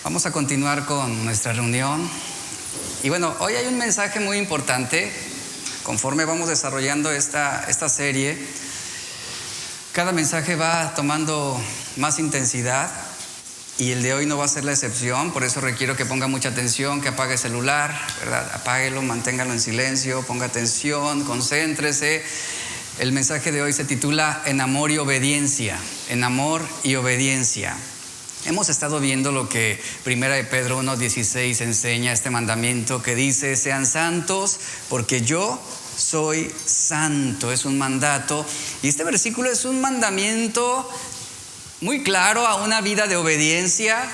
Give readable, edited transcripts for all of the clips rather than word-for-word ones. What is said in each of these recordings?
Vamos a continuar con nuestra reunión. Y bueno, hoy hay un mensaje muy importante. Conforme vamos desarrollando esta serie, cada mensaje va tomando más intensidad y el de hoy no va a ser la excepción. Por eso requiero que ponga mucha atención, que apague el celular, ¿verdad? Apáguelo, manténgalo en silencio, ponga atención, concéntrese. El mensaje de hoy se titula En amor y obediencia. En amor y obediencia. Hemos estado viendo lo que 1 Pedro 1:16 enseña, este mandamiento que dice: sean santos porque yo soy santo. Es un mandato, y este versículo es un mandamiento muy claro a una vida de obediencia.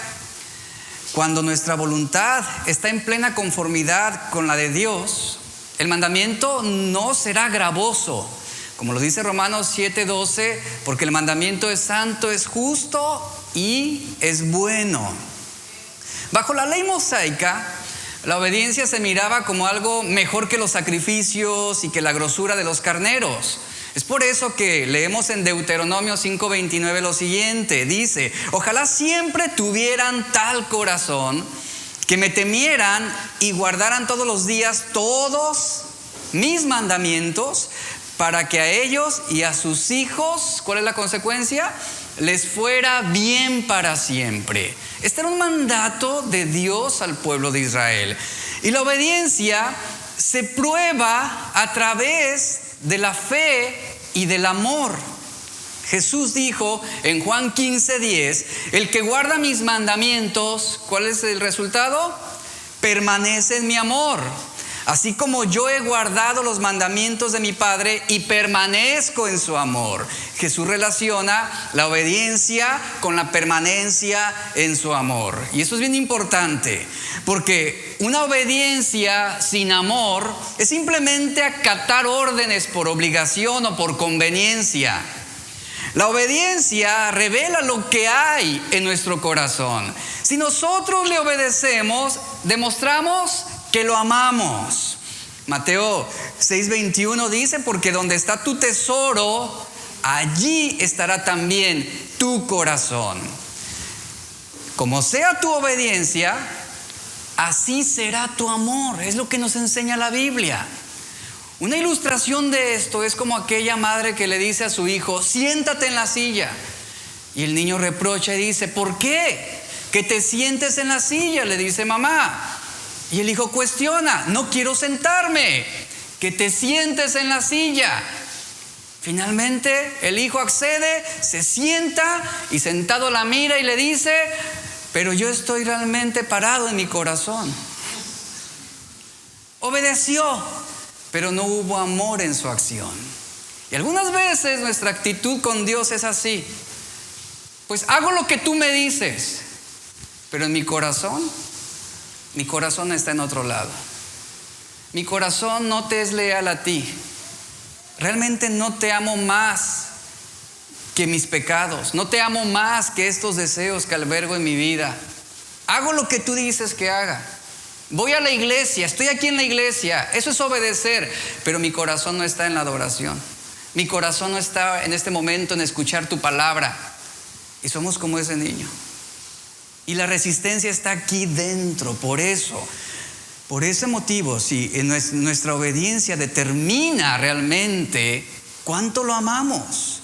Cuando nuestra voluntad está en plena conformidad con la de Dios, el mandamiento no será gravoso. Como lo dice Romanos 7:12, porque el mandamiento es santo, es justo y es bueno. Bajo la ley mosaica, la obediencia se miraba como algo mejor que los sacrificios y que la grosura de los carneros. Es por eso que leemos en Deuteronomio 5:29 lo siguiente. Dice: ojalá siempre tuvieran tal corazón que me temieran y guardaran todos los días todos mis mandamientos, para que a ellos y a sus hijos, ¿cuál es la consecuencia? Les fuera bien para siempre. Este era un mandato de Dios al pueblo de Israel. Y la obediencia se prueba a través de la fe y del amor. Jesús dijo en Juan 15:10: el que guarda mis mandamientos, ¿cuál es el resultado? Permanece en mi amor. Así como yo he guardado los mandamientos de mi Padre y permanezco en su amor. Jesús relaciona la obediencia con la permanencia en su amor. Y eso es bien importante, porque una obediencia sin amor es simplemente acatar órdenes por obligación o por conveniencia. La obediencia revela lo que hay en nuestro corazón. Si nosotros le obedecemos, demostramos que lo amamos. Mateo 6:21 dice: porque donde está tu tesoro, allí estará también tu corazón. Como sea tu obediencia, así será tu amor. Es lo que nos enseña la Biblia. Una ilustración de esto es como aquella madre que le dice a su hijo: siéntate en la silla. Y el niño reprocha y dice: ¿por qué? Que te sientes en la silla, le dice mamá. Y el hijo cuestiona: no quiero sentarme. Que te sientes en la silla. Finalmente el hijo accede, se sienta y sentado la mira y le dice: pero yo estoy realmente parado en mi corazón. Obedeció, pero no hubo amor en su acción. Y algunas veces nuestra actitud con Dios es así: pues hago lo que tú me dices, pero en mi corazón está en otro lado. Mi corazón no te es leal a ti. Realmente no te amo más que mis pecados. No te amo más que estos deseos que albergo en mi vida. Hago lo que tú dices que haga. Voy a la iglesia, estoy aquí en la iglesia. Eso es obedecer. Pero mi corazón no está en la adoración. Mi corazón no está en este momento en escuchar tu palabra. Y somos como ese niño. Y la resistencia está aquí dentro. Por ese motivo, sí, nuestra obediencia determina realmente cuánto lo amamos.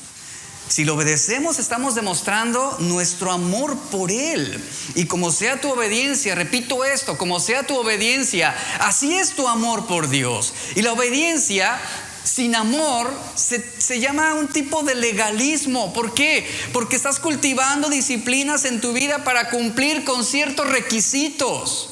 Si lo obedecemos, estamos demostrando nuestro amor por Él. Y como sea tu obediencia, repito esto, como sea tu obediencia, así es tu amor por Dios. Y la obediencia sin amor se llama un tipo de legalismo. ¿Por qué? Porque estás cultivando disciplinas en tu vida para cumplir con ciertos requisitos.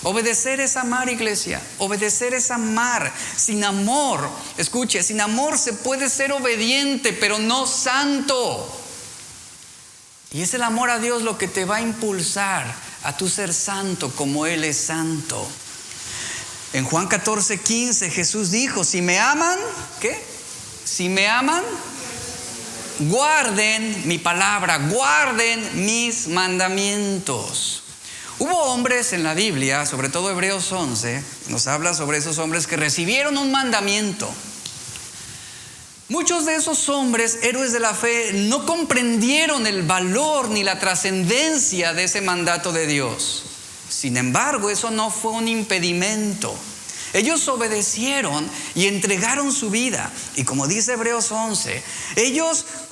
Obedecer es amar, iglesia. Obedecer es amar. Sin amor, escuche, sin amor se puede ser obediente, pero no santo. Y es el amor a Dios lo que te va a impulsar a tu ser santo como Él es santo. En Juan 14:15 Jesús dijo: si me aman, ¿qué? Si me aman, guarden mi palabra, guarden mis mandamientos. Hubo hombres en la Biblia, sobre todo Hebreos 11, nos habla sobre esos hombres que recibieron un mandamiento Muchos de esos hombres, héroes de la fe, no comprendieron el valor ni la trascendencia de ese mandato de Dios. Sin embargo, eso no fue un impedimento. Ellos obedecieron y entregaron su vida. Y como dice Hebreos 11,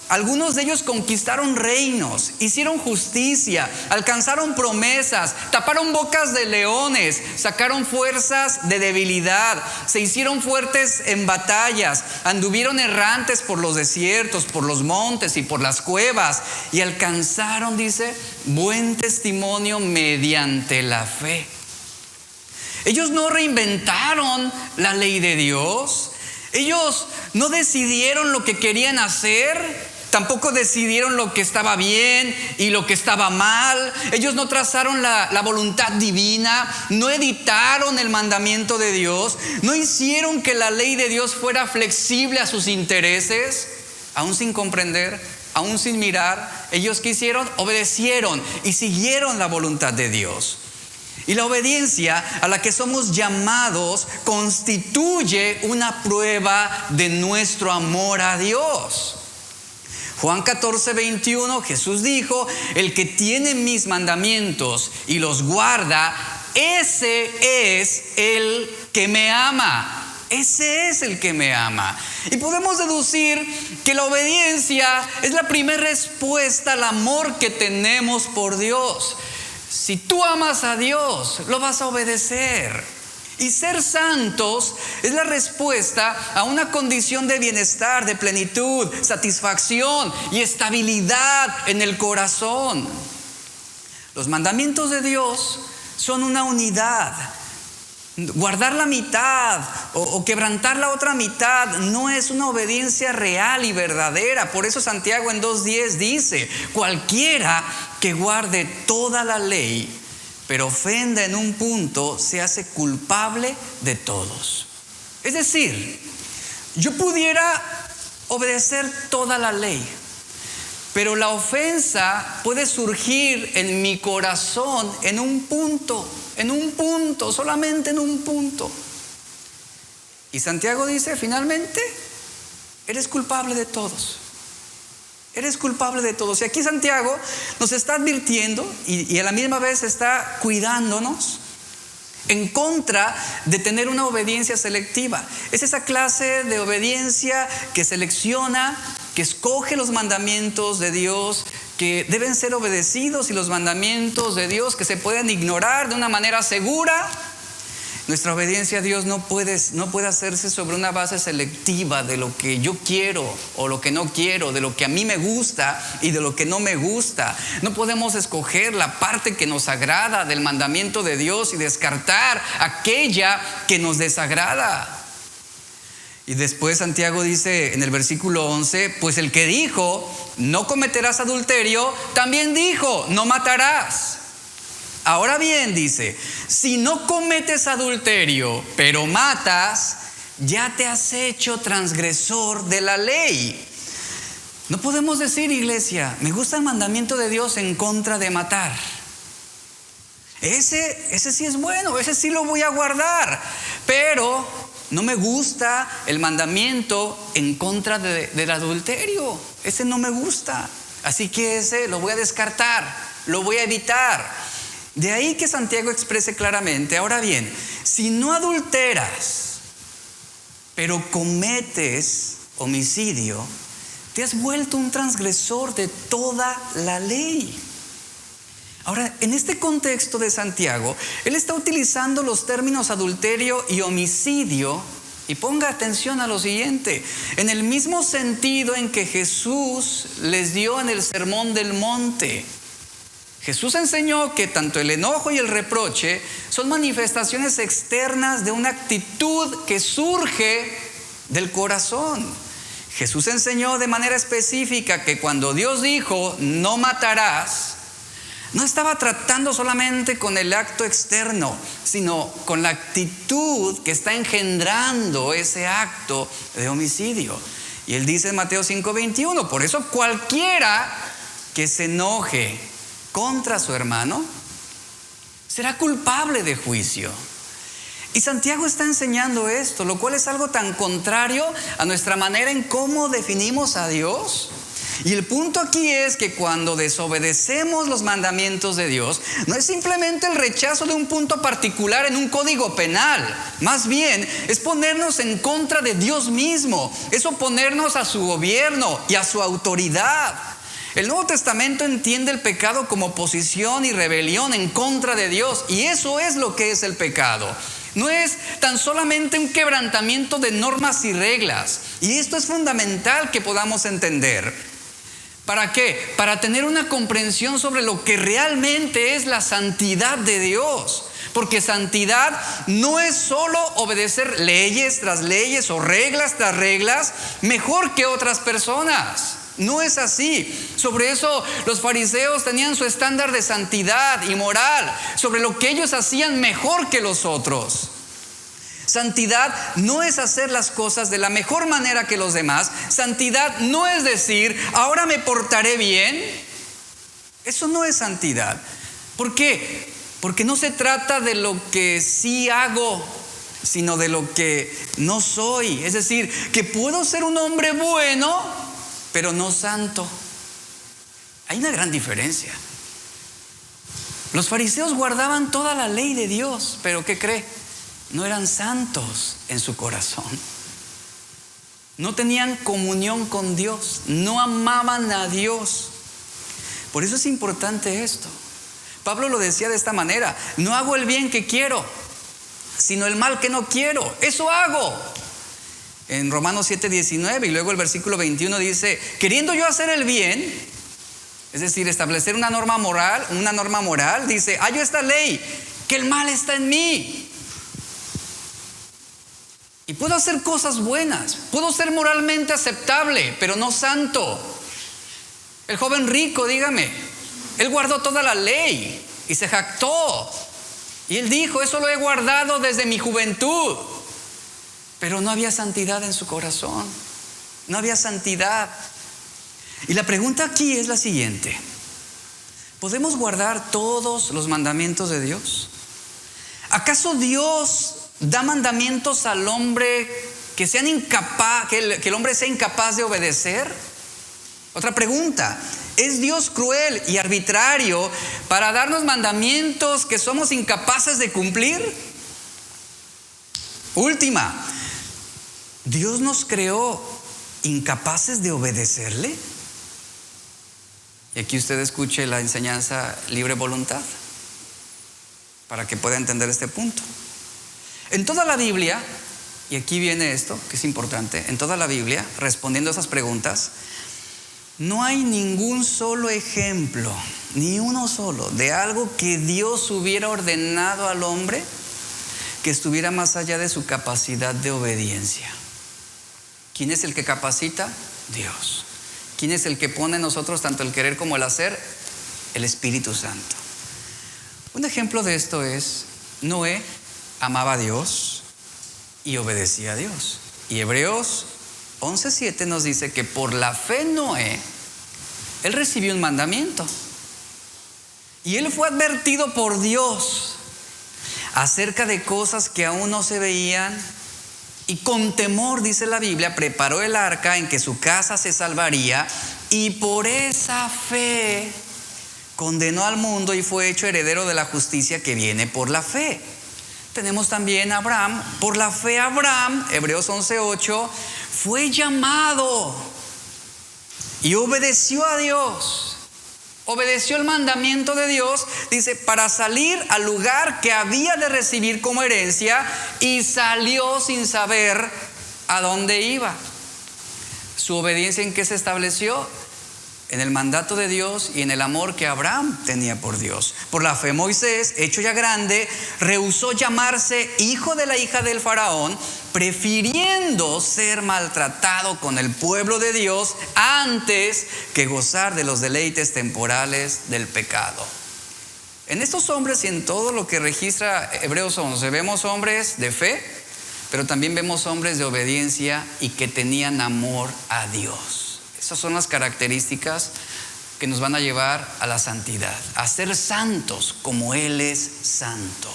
algunos de ellos conquistaron reinos, hicieron justicia, alcanzaron promesas, taparon bocas de leones, sacaron fuerzas de debilidad, se hicieron fuertes en batallas, anduvieron errantes por los desiertos, por los montes y por las cuevas, y alcanzaron, dice, buen testimonio mediante la fe. Ellos no reinventaron la ley de Dios. Ellos no decidieron lo que querían hacer. Tampoco decidieron lo que estaba bien y lo que estaba mal. Ellos no trazaron la voluntad divina. No editaron el mandamiento de Dios. No hicieron que la ley de Dios fuera flexible a sus intereses. Aún sin comprender, aún sin mirar. Ellos ¿qué hicieron? Obedecieron y siguieron la voluntad de Dios. Y la obediencia a la que somos llamados constituye una prueba de nuestro amor a Dios. Juan 14:21, Jesús dijo: el que tiene mis mandamientos y los guarda, ese es el que me ama. Ese es el que me ama. Y podemos deducir que la obediencia es la primera respuesta al amor que tenemos por Dios. Si tú amas a Dios, lo vas a obedecer. Y ser santos es la respuesta a una condición de bienestar, de plenitud, satisfacción y estabilidad en el corazón. Los mandamientos de Dios son una unidad. Guardar la mitad o quebrantar la otra mitad no es una obediencia real y verdadera. Por eso Santiago en 2:10 dice: cualquiera que guarde toda la ley, pero ofenda en un punto, se hace culpable de todos. Es decir, yo pudiera obedecer toda la ley, pero la ofensa puede surgir en mi corazón en un punto, solamente en un punto. Y Santiago dice, finalmente, eres culpable de todos. Eres culpable de todos. Y aquí Santiago nos está advirtiendo y a la misma vez está cuidándonos en contra de tener una obediencia selectiva. Es esa clase de obediencia que selecciona, que escoge los mandamientos de Dios que deben ser obedecidos y los mandamientos de Dios que se pueden ignorar de una manera segura. Nuestra obediencia a Dios no puede hacerse sobre una base selectiva de lo que yo quiero o lo que no quiero, de lo que a mí me gusta y de lo que no me gusta. No podemos escoger la parte que nos agrada del mandamiento de Dios y descartar aquella que nos desagrada. Y después Santiago dice en el versículo 11, pues el que dijo, no cometerás adulterio, también dijo, no matarás. Ahora bien, dice, si no cometes adulterio, pero matas, ya te has hecho transgresor de la ley. No podemos decir, iglesia, me gusta el mandamiento de Dios en contra de matar. Ese sí es bueno, ese sí lo voy a guardar, pero no me gusta el mandamiento en contra del adulterio. Ese no me gusta, así que ese lo voy a descartar, lo voy a evitar. De ahí que Santiago exprese claramente, ahora bien, si no adulteras, pero cometes homicidio, te has vuelto un transgresor de toda la ley. Ahora, en este contexto de Santiago, él está utilizando los términos adulterio y homicidio, y ponga atención a lo siguiente, en el mismo sentido en que Jesús les dio en el Sermón del Monte. Jesús enseñó que tanto el enojo y el reproche son manifestaciones externas de una actitud que surge del corazón. Jesús enseñó de manera específica que cuando Dios dijo no matarás, no estaba tratando solamente con el acto externo, sino con la actitud que está engendrando ese acto de homicidio. Y él dice en Mateo 5:21, por eso cualquiera que se enoje contra su hermano será culpable de juicio. Y Santiago está enseñando esto, lo cual es algo tan contrario a nuestra manera en cómo definimos a Dios. Y el punto aquí es que cuando desobedecemos los mandamientos de Dios, no es simplemente el rechazo de un punto particular en un código penal. Más bien, es ponernos en contra de Dios mismo. Es oponernos a su gobierno y a su autoridad. El Nuevo Testamento entiende el pecado como oposición y rebelión en contra de Dios. Y eso es lo que es el pecado. No es tan solamente un quebrantamiento de normas y reglas. Y esto es fundamental que podamos entender. ¿Para qué? Para tener una comprensión sobre lo que realmente es la santidad de Dios. Porque santidad no es solo obedecer leyes tras leyes o reglas tras reglas mejor que otras personas. No es así. Sobre eso los fariseos tenían su estándar de santidad y moral, sobre lo que ellos hacían mejor que los otros. Santidad no es hacer las cosas de la mejor manera que los demás. Santidad no es decir, ahora me portaré bien. Eso no es santidad. ¿Por qué? Porque no se trata de lo que sí hago, sino de lo que no soy. Es decir, que puedo ser un hombre bueno, pero no santo. Hay una gran diferencia. Los fariseos guardaban toda la ley de Dios, pero ¿qué cree? No eran santos en su corazón. No tenían comunión con Dios. No amaban a Dios. Por eso es importante esto. Pablo lo decía de esta manera: no hago el bien que quiero, sino el mal que no quiero. Eso hago. En Romanos 7:19 y luego el versículo 21 dice: queriendo yo hacer el bien, es decir, establecer una norma moral, dice: hallo esta ley, que el mal está en mí. Y puedo hacer cosas buenas, puedo ser moralmente aceptable, pero no santo. El joven rico, dígame, él guardó toda la ley y se jactó. Y él dijo: eso lo he guardado desde mi juventud. Pero no había santidad en su corazón. No había santidad. Y la pregunta aquí es la siguiente: ¿podemos guardar todos los mandamientos de Dios? ¿Acaso Dios da mandamientos al hombre que el hombre sea incapaz de obedecer? Otra pregunta: ¿es Dios cruel y arbitrario para darnos mandamientos que somos incapaces de cumplir? Última: ¿Dios nos creó incapaces de obedecerle? Y aquí usted escuche la enseñanza libre voluntad para que pueda entender este punto. En toda la Biblia, y aquí viene esto que es importante, en toda la Biblia, respondiendo a esas preguntas, no hay ningún solo ejemplo, ni uno solo, de algo que Dios hubiera ordenado al hombre que estuviera más allá de su capacidad de obediencia. ¿Quién es el que capacita? Dios. ¿Quién es el que pone en nosotros tanto el querer como el hacer? El Espíritu Santo. Un ejemplo de esto es: Noé amaba a Dios y obedecía a Dios. Y Hebreos 11:7 nos dice que por la fe Noé, él recibió un mandamiento. Y él fue advertido por Dios acerca de cosas que aún no se veían. Y con temor, dice la Biblia, preparó el arca en que su casa se salvaría. Y por esa fe condenó al mundo y fue hecho heredero de la justicia que viene por la fe. Tenemos también a Abraham. Por la fe Abraham, Hebreos 11:8, fue llamado y obedeció a Dios. Obedeció el mandamiento de Dios, dice, para salir al lugar que había de recibir como herencia, y salió sin saber a dónde iba. ¿Su obediencia en qué se estableció? En el mandato de Dios y en el amor que Abraham tenía por Dios. Por la fe Moisés, hecho ya grande, rehusó llamarse hijo de la hija del faraón, prefiriendo ser maltratado con el pueblo de Dios antes que gozar de los deleites temporales del pecado. En estos hombres y en todo lo que registra Hebreos 11, vemos hombres de fe, pero también vemos hombres de obediencia y que tenían amor a Dios. Esas son las características que nos van a llevar a la santidad, a ser santos como Él es santo.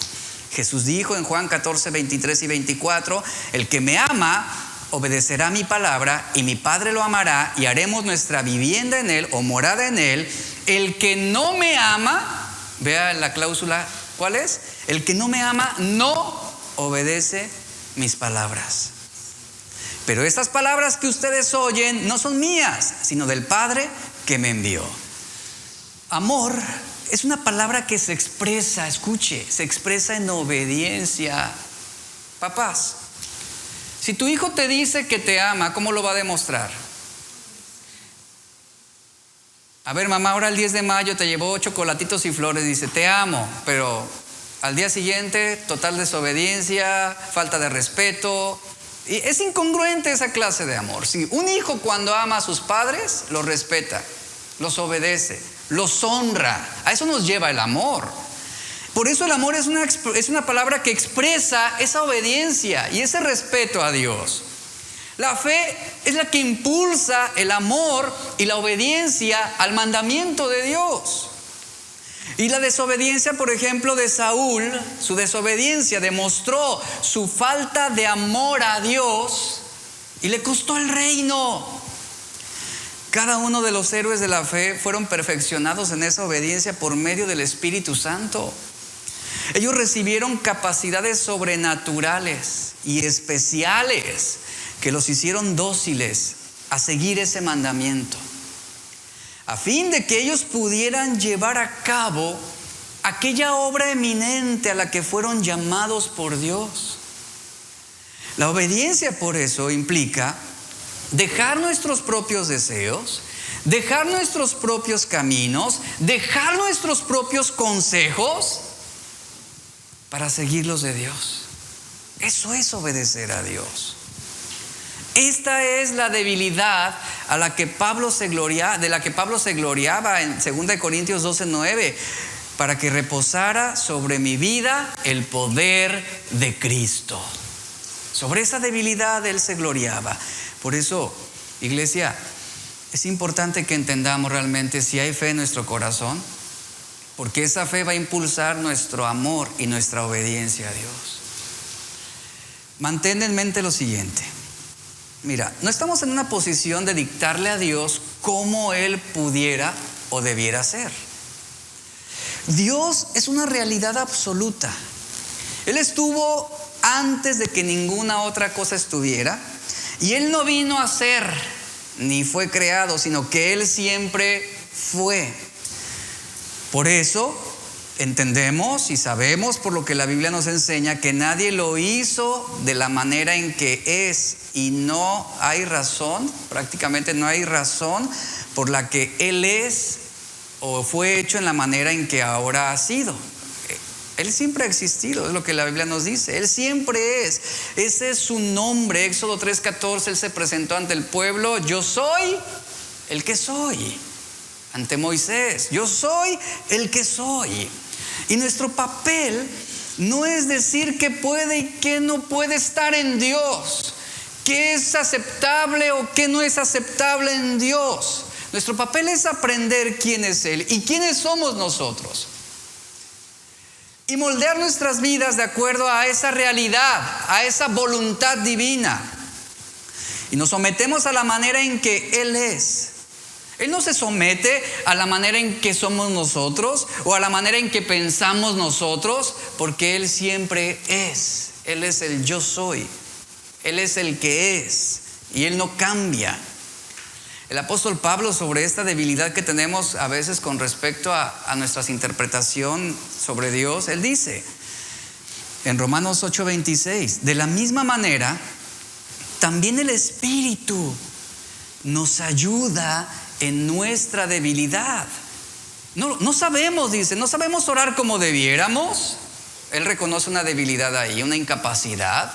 Jesús dijo en Juan 14, 23 y 24, el que me ama obedecerá mi palabra y mi Padre lo amará y haremos nuestra vivienda en él o morada en él. El que no me ama, vea la cláusula, ¿cuál es? El que no me ama no obedece mis palabras. Pero estas palabras que ustedes oyen no son mías, sino del Padre que me envió. Amor es una palabra que se expresa, escuche, se expresa en obediencia. Papás, si tu hijo te dice que te ama, ¿cómo lo va a demostrar? A ver, mamá, ahora el 10 de mayo te llevó chocolatitos y flores, dice, te amo, pero al día siguiente, total desobediencia, falta de respeto. Y es incongruente esa clase de amor. Si un hijo cuando ama a sus padres, los respeta, los obedece, los honra. A eso nos lleva el amor. Por eso el amor es una palabra que expresa esa obediencia y ese respeto a Dios. La fe es la que impulsa el amor y la obediencia al mandamiento de Dios. Y la desobediencia, por ejemplo, de Saúl, su desobediencia demostró su falta de amor a Dios y le costó el reino. Cada uno de los héroes de la fe fueron perfeccionados en esa obediencia por medio del Espíritu Santo. Ellos recibieron capacidades sobrenaturales y especiales que los hicieron dóciles a seguir ese mandamiento, a fin de que ellos pudieran llevar a cabo aquella obra eminente a la que fueron llamados por Dios. La obediencia, por eso, implica dejar nuestros propios deseos, dejar nuestros propios caminos, dejar nuestros propios consejos para seguir los de Dios. Eso es obedecer a Dios. Esta es la debilidad de la que Pablo se gloriaba en 2 Corintios 12:9, para que reposara sobre mi vida el poder de Cristo. Sobre esa debilidad él se gloriaba. Por eso, iglesia, es importante que entendamos realmente si hay fe en nuestro corazón, porque esa fe va a impulsar nuestro amor y nuestra obediencia a Dios. Mantén en mente lo siguiente. Mira, no estamos en una posición de dictarle a Dios cómo Él pudiera o debiera ser. Dios es una realidad absoluta. Él estuvo antes de que ninguna otra cosa estuviera, y Él no vino a ser ni fue creado, sino que Él siempre fue. Por eso entendemos y sabemos, por lo que la Biblia nos enseña, que nadie lo hizo de la manera en que es, y no hay razón, prácticamente no hay razón por la que Él es o fue hecho en la manera en que ahora ha sido. Él siempre ha existido, es lo que la Biblia nos dice. Él siempre es. Ese es su nombre. Éxodo 3:14, Él se presentó ante el pueblo: yo soy el que soy. Ante Moisés: yo soy el que soy. Y nuestro papel no es decir qué puede y qué no puede estar en Dios, qué es aceptable o qué no es aceptable en Dios. Nuestro papel es aprender quién es Él y quiénes somos nosotros, y moldear nuestras vidas de acuerdo a esa realidad, a esa voluntad divina. Y nos sometemos a la manera en que Él es. Él no se somete a la manera en que somos nosotros o a la manera en que pensamos nosotros, porque Él siempre es. Él es el yo soy. Él es el que es, y Él no cambia. El apóstol Pablo, sobre esta debilidad que tenemos a veces con respecto a nuestra interpretación sobre Dios, él dice en Romanos 8:26: de la misma manera, también el Espíritu nos ayuda en nuestra debilidad. No sabemos, dice, no sabemos orar como debiéramos. Él reconoce una debilidad ahí, una incapacidad.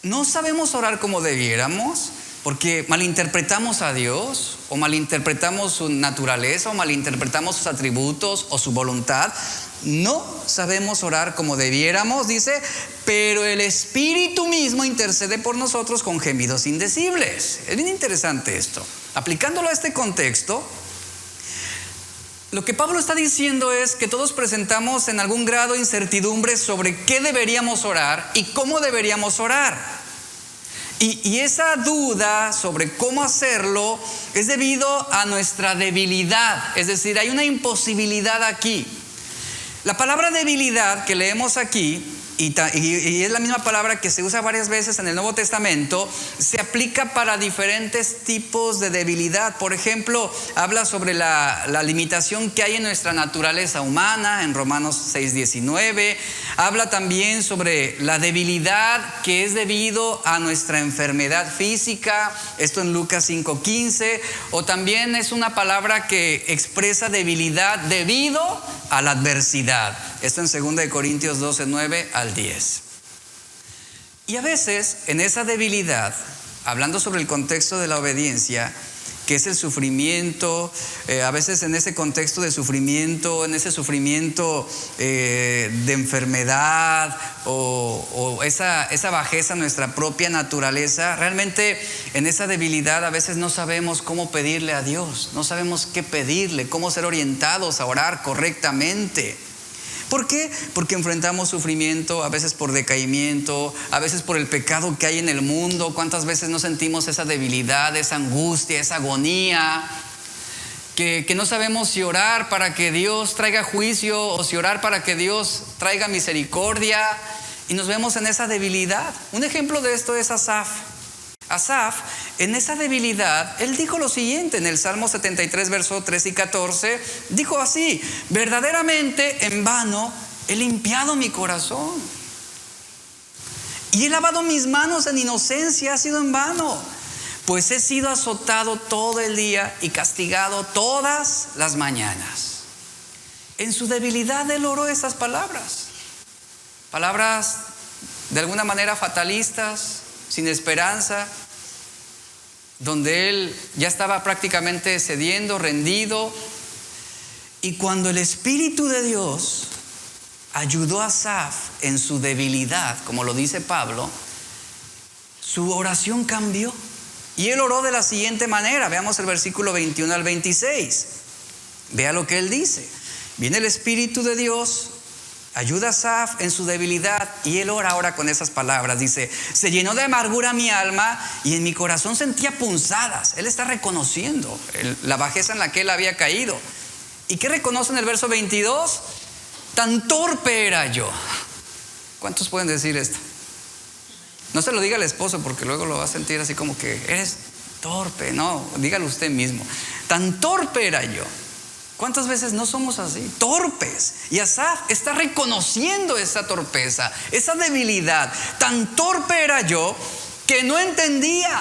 No sabemos orar como debiéramos porque malinterpretamos a Dios, o malinterpretamos su naturaleza, o malinterpretamos sus atributos o su voluntad. No sabemos orar como debiéramos, dice, pero el Espíritu mismo intercede por nosotros con gemidos indecibles. indecibles. Es bien interesante esto. Aplicándolo a este contexto, Lo que Pablo está diciendo es que todos presentamos en algún grado incertidumbre sobre qué deberíamos orar y cómo deberíamos orar. Y esa duda sobre cómo hacerlo es debido a nuestra debilidad. Es decir, hay una imposibilidad aquí. La palabra debilidad que leemos aquí, y es la misma palabra que se usa varias veces en el Nuevo Testamento, se aplica para diferentes tipos de debilidad. Por ejemplo, habla sobre la limitación que hay en nuestra naturaleza humana, en Romanos 6:19. Habla también sobre la debilidad que es debido a nuestra enfermedad física, esto en Lucas 5:15. O también es una palabra que expresa debilidad debido a la adversidad, esto en 2 Corintios 12:9 al 10. Y a veces en esa debilidad, hablando sobre el contexto de la obediencia, que es el sufrimiento, a veces en ese contexto de sufrimiento, en ese sufrimiento de enfermedad o esa bajeza en nuestra propia naturaleza, realmente en esa debilidad a veces no sabemos cómo pedirle a Dios, no sabemos qué pedirle, cómo ser orientados a orar correctamente. ¿Por qué? Porque enfrentamos sufrimiento, a veces por decaimiento, a veces por el pecado que hay en el mundo. ¿Cuántas veces no sentimos esa debilidad, esa angustia, esa agonía? Que no sabemos si orar para que Dios traiga juicio o si orar para que Dios traiga misericordia. Y nos vemos en esa debilidad. Un ejemplo de esto es Asaf. Asaf, en esa debilidad, él dijo lo siguiente en el Salmo 73, versos 13 y 14, dijo así: verdaderamente en vano he limpiado mi corazón y he lavado mis manos en inocencia, ha sido en vano, pues he sido azotado todo el día y castigado todas las mañanas. En su debilidad él oró estas palabras de alguna manera fatalistas, sin esperanza, donde él ya estaba prácticamente cediendo, rendido. Y cuando el Espíritu de Dios ayudó a Asaf en su debilidad, como lo dice Pablo, su oración cambió. Y él oró de la siguiente manera. Veamos el versículo 21 al 26. Vea lo que él dice. Viene el Espíritu de Dios, ayuda a Asaf en su debilidad y él ora ahora con esas palabras. Dice: se llenó de amargura mi alma y en mi corazón sentía punzadas. Él está reconociendo la bajeza en la que él había caído. ¿Y qué reconoce en el verso 22? Tan torpe era yo. ¿Cuántos pueden decir esto? No se lo diga al esposo porque luego lo va a sentir así como que eres torpe. No, dígalo usted mismo. Tan torpe era yo. ¿Cuántas veces no somos así? Torpes. Y Asaf está reconociendo esa torpeza, esa debilidad. Tan torpe era yo que no entendía.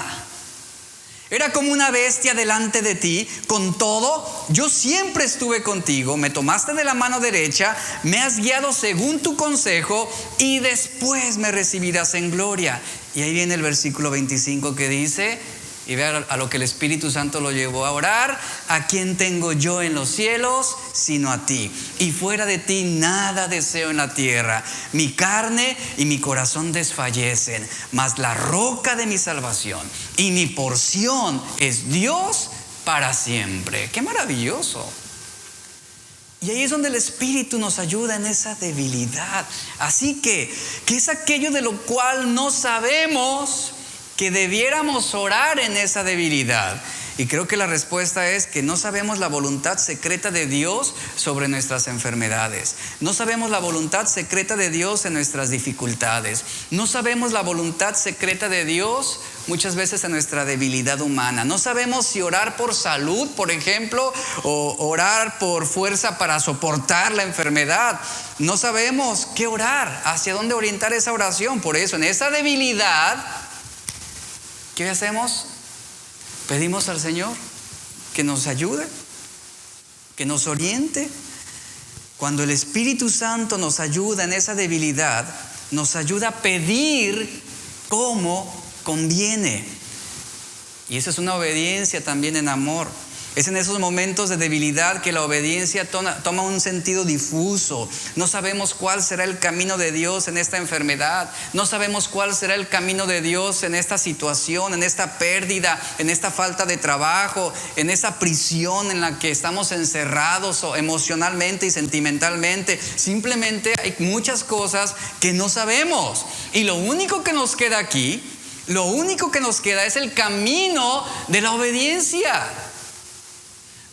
Era como una bestia delante de ti. Con todo, yo siempre estuve contigo. Me tomaste de la mano derecha, me has guiado según tu consejo y después me recibirás en gloria. Y ahí viene el versículo 25 que dice, y vea a lo que el Espíritu Santo lo llevó a orar: ¿a quién tengo yo en los cielos sino a ti? Y fuera de ti nada deseo en la tierra. Mi carne y mi corazón desfallecen, mas la roca de mi salvación y mi porción es Dios para siempre. ¡Qué maravilloso! Y ahí es donde el Espíritu nos ayuda en esa debilidad. Así que es aquello de lo cual no sabemos que debiéramos orar en esa debilidad. Y creo que la respuesta es que no sabemos la voluntad secreta de Dios sobre nuestras enfermedades. No sabemos la voluntad secreta de Dios en nuestras dificultades. No sabemos la voluntad secreta de Dios muchas veces en nuestra debilidad humana. No sabemos si orar por salud, por ejemplo, o orar por fuerza para soportar la enfermedad. No sabemos qué orar, hacia dónde orientar esa oración. Por eso, en esa debilidad, ¿qué hacemos? Pedimos al Señor que nos ayude, que nos oriente. Cuando el Espíritu Santo nos ayuda en esa debilidad, nos ayuda a pedir como conviene. Y esa es una obediencia también en amor. Es en esos momentos de debilidad que la obediencia toma un sentido difuso. No sabemos cuál será el camino de Dios en esta enfermedad. No sabemos cuál será el camino de Dios en esta situación, en esta pérdida, en esta falta de trabajo, en esa prisión en la que estamos encerrados emocionalmente y sentimentalmente. Simplemente hay muchas cosas que no sabemos. Y lo único que nos queda aquí, lo único que nos queda es el camino de la obediencia.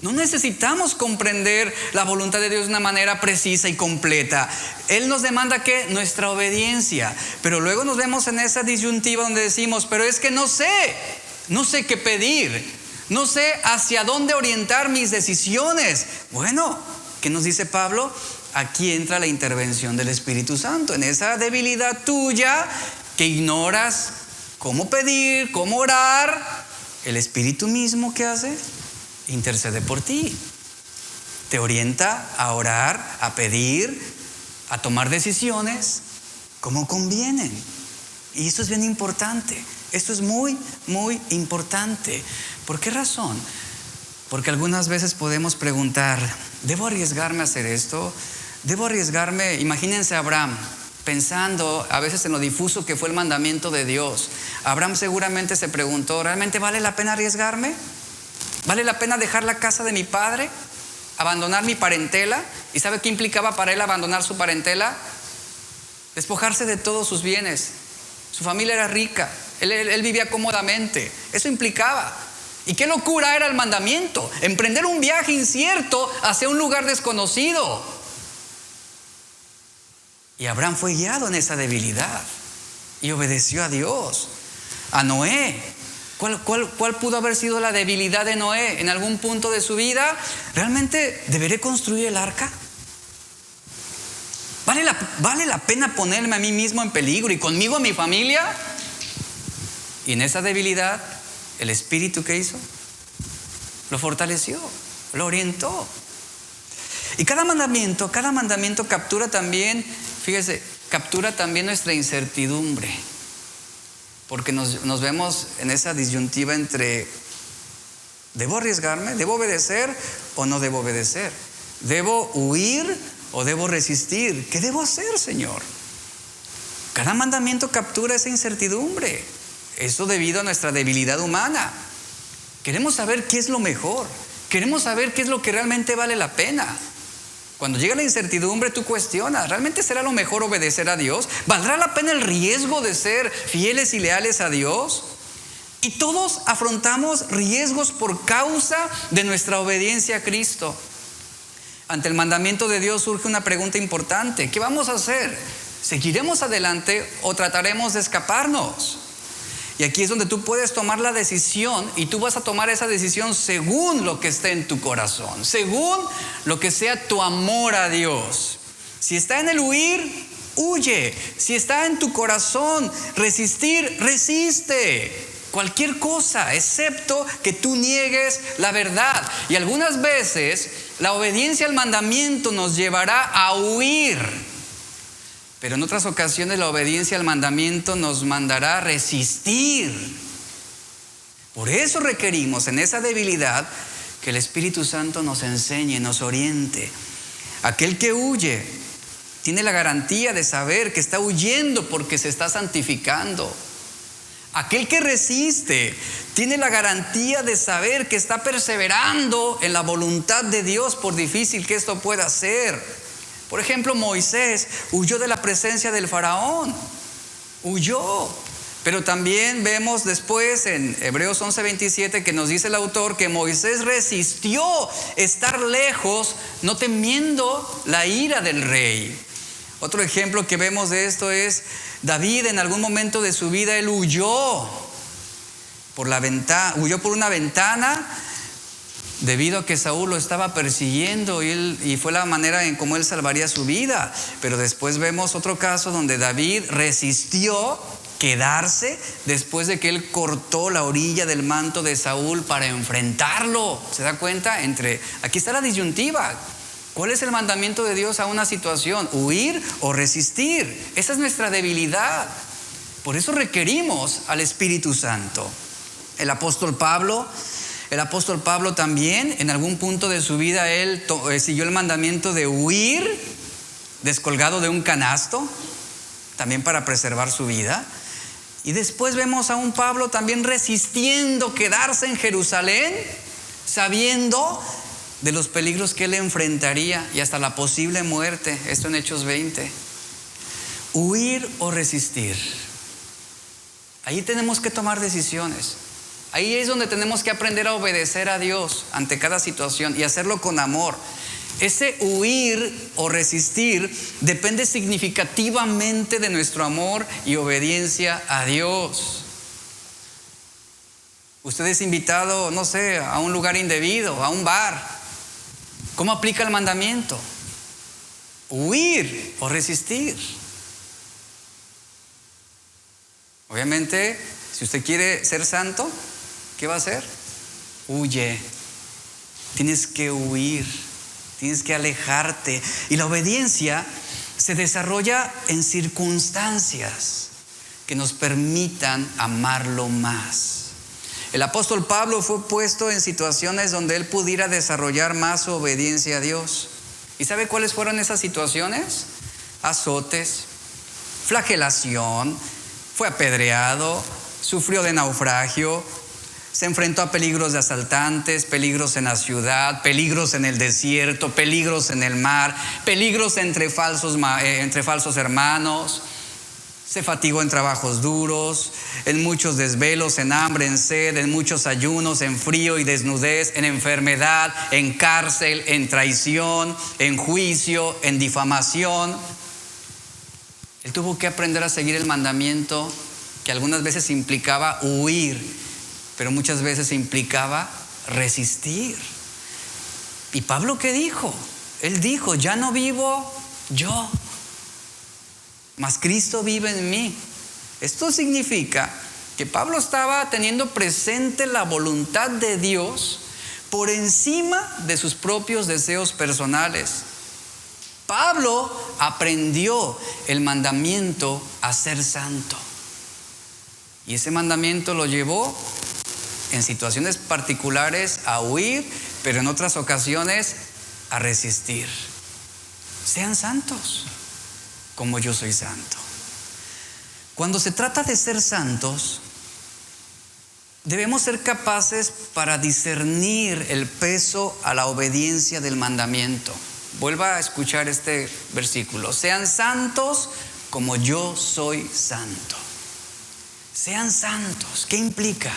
No necesitamos comprender la voluntad de Dios de una manera precisa y completa. Él nos demanda que nuestra obediencia. Pero luego nos vemos en esa disyuntiva donde decimos, pero es que no sé qué pedir, no sé hacia dónde orientar mis decisiones. Bueno, ¿qué nos dice Pablo? Aquí entra la intervención del Espíritu Santo. En esa debilidad tuya que ignoras cómo pedir, cómo orar, el Espíritu mismo, ¿qué hace? Intercede por ti, te orienta a orar, a pedir, a tomar decisiones como convienen. Y esto es bien importante, esto es muy, muy importante. ¿Por qué razón? Porque algunas veces podemos preguntar, ¿debo arriesgarme a hacer esto? ¿Debo arriesgarme? Imagínense a Abraham, pensando a veces en lo difuso que fue el mandamiento de Dios. Abraham seguramente se preguntó, ¿realmente vale la pena arriesgarme? ¿Vale la pena dejar la casa de mi padre? ¿Abandonar mi parentela? ¿Y sabe qué implicaba para él abandonar su parentela? Despojarse de todos sus bienes. Su familia era rica, él vivía cómodamente. Eso implicaba. ¿Y qué locura era el mandamiento? Emprender un viaje incierto hacia un lugar desconocido. Y Abraham fue guiado en esa debilidad y obedeció a Dios. A Noé, ¿cuál pudo haber sido la debilidad de Noé en algún punto de su vida? ¿Realmente deberé construir el arca? ¿Vale la pena ponerme a mí mismo en peligro y conmigo a mi familia? Y en esa debilidad, el Espíritu, ¿qué hizo? Lo fortaleció, lo orientó. Y cada mandamiento captura también, fíjese, captura también nuestra incertidumbre. Porque nos vemos en esa disyuntiva entre ¿debo arriesgarme? ¿Debo obedecer o no debo obedecer? ¿Debo huir o debo resistir? ¿Qué debo hacer, Señor? Cada mandamiento captura esa incertidumbre. Eso debido a nuestra debilidad humana. Queremos saber qué es lo mejor. Queremos saber qué es lo que realmente vale la pena. Cuando llega la incertidumbre, tú cuestionas, ¿realmente será lo mejor obedecer a Dios? ¿Valdrá la pena el riesgo de ser fieles y leales a Dios? Y todos afrontamos riesgos por causa de nuestra obediencia a Cristo. Ante el mandamiento de Dios surge una pregunta importante. ¿Qué vamos a hacer? ¿Seguiremos adelante o trataremos de escaparnos? Y aquí es donde tú puedes tomar la decisión, y tú vas a tomar esa decisión según lo que esté en tu corazón, según lo que sea tu amor a Dios. Si está en el huir, huye. Si está en tu corazón resistir, resiste. Cualquier cosa, excepto que tú niegues la verdad. Y algunas veces la obediencia al mandamiento nos llevará a huir. Pero en otras ocasiones la obediencia al mandamiento nos mandará a resistir. Por eso requerimos en esa debilidad que el Espíritu Santo nos enseñe, nos oriente. Aquel que huye tiene la garantía de saber que está huyendo porque se está santificando. Aquel que resiste tiene la garantía de saber que está perseverando en la voluntad de Dios, por difícil que esto pueda ser. Por ejemplo, Moisés huyó de la presencia del faraón, huyó. Pero también vemos después en Hebreos 11:27 que nos dice el autor que Moisés resistió estar lejos, no temiendo la ira del rey. Otro ejemplo que vemos de esto es David. En algún momento de su vida él huyó por una ventana debido a que Saúl lo estaba persiguiendo y fue la manera en cómo él salvaría su vida. Pero después vemos otro caso donde David resistió quedarse después de que él cortó la orilla del manto de Saúl para enfrentarlo. ¿Se da cuenta? Aquí está la disyuntiva. ¿Cuál es el mandamiento de Dios a una situación? ¿Huir o resistir? Esa es nuestra debilidad. Por eso requerimos al Espíritu Santo. El apóstol Pablo, El apóstol Pablo también, en algún punto de su vida, él siguió el mandamiento de huir descolgado de un canasto, también para preservar su vida. Y después vemos a un Pablo también resistiendo quedarse en Jerusalén, sabiendo de los peligros que él enfrentaría y hasta la posible muerte. Esto en Hechos 20. Huir o resistir. Ahí tenemos que tomar decisiones. Ahí es donde tenemos que aprender a obedecer a Dios ante cada situación y hacerlo con amor. Ese huir o resistir depende significativamente de nuestro amor y obediencia a Dios. Usted es invitado, no sé, a un lugar indebido, a un bar. ¿Cómo aplica el mandamiento? Huir o resistir. Obviamente, si usted quiere ser santo, ¿qué va a hacer? Huye. Tienes que huir. Tienes que alejarte. Y la obediencia se desarrolla en circunstancias que nos permitan amarlo más. El apóstol Pablo fue puesto en situaciones donde él pudiera desarrollar más su obediencia a Dios. ¿Y sabe cuáles fueron esas situaciones? Azotes, flagelación, fue apedreado, sufrió de naufragio, se enfrentó a peligros de asaltantes, peligros en la ciudad, peligros en el desierto, peligros en el mar, peligros entre falsos hermanos. Se fatigó en trabajos duros, en muchos desvelos, en hambre, en sed, en muchos ayunos, en frío y desnudez, en enfermedad, en cárcel, en traición, en juicio, en difamación. Él tuvo que aprender a seguir el mandamiento que algunas veces implicaba huir, pero muchas veces implicaba resistir. ¿Y Pablo qué dijo? Él dijo, ya no vivo yo, mas Cristo vive en mí. Esto significa que Pablo estaba teniendo presente la voluntad de Dios por encima de sus propios deseos personales. Pablo aprendió el mandamiento a ser santo. Y ese mandamiento lo llevó en situaciones particulares a huir, pero en otras ocasiones a resistir. Sean santos, como yo soy santo. Cuando se trata de ser santos, debemos ser capaces para discernir el peso a la obediencia del mandamiento. Vuelva a escuchar este versículo. Sean santos como yo soy santo. Sean santos. ¿Qué implica?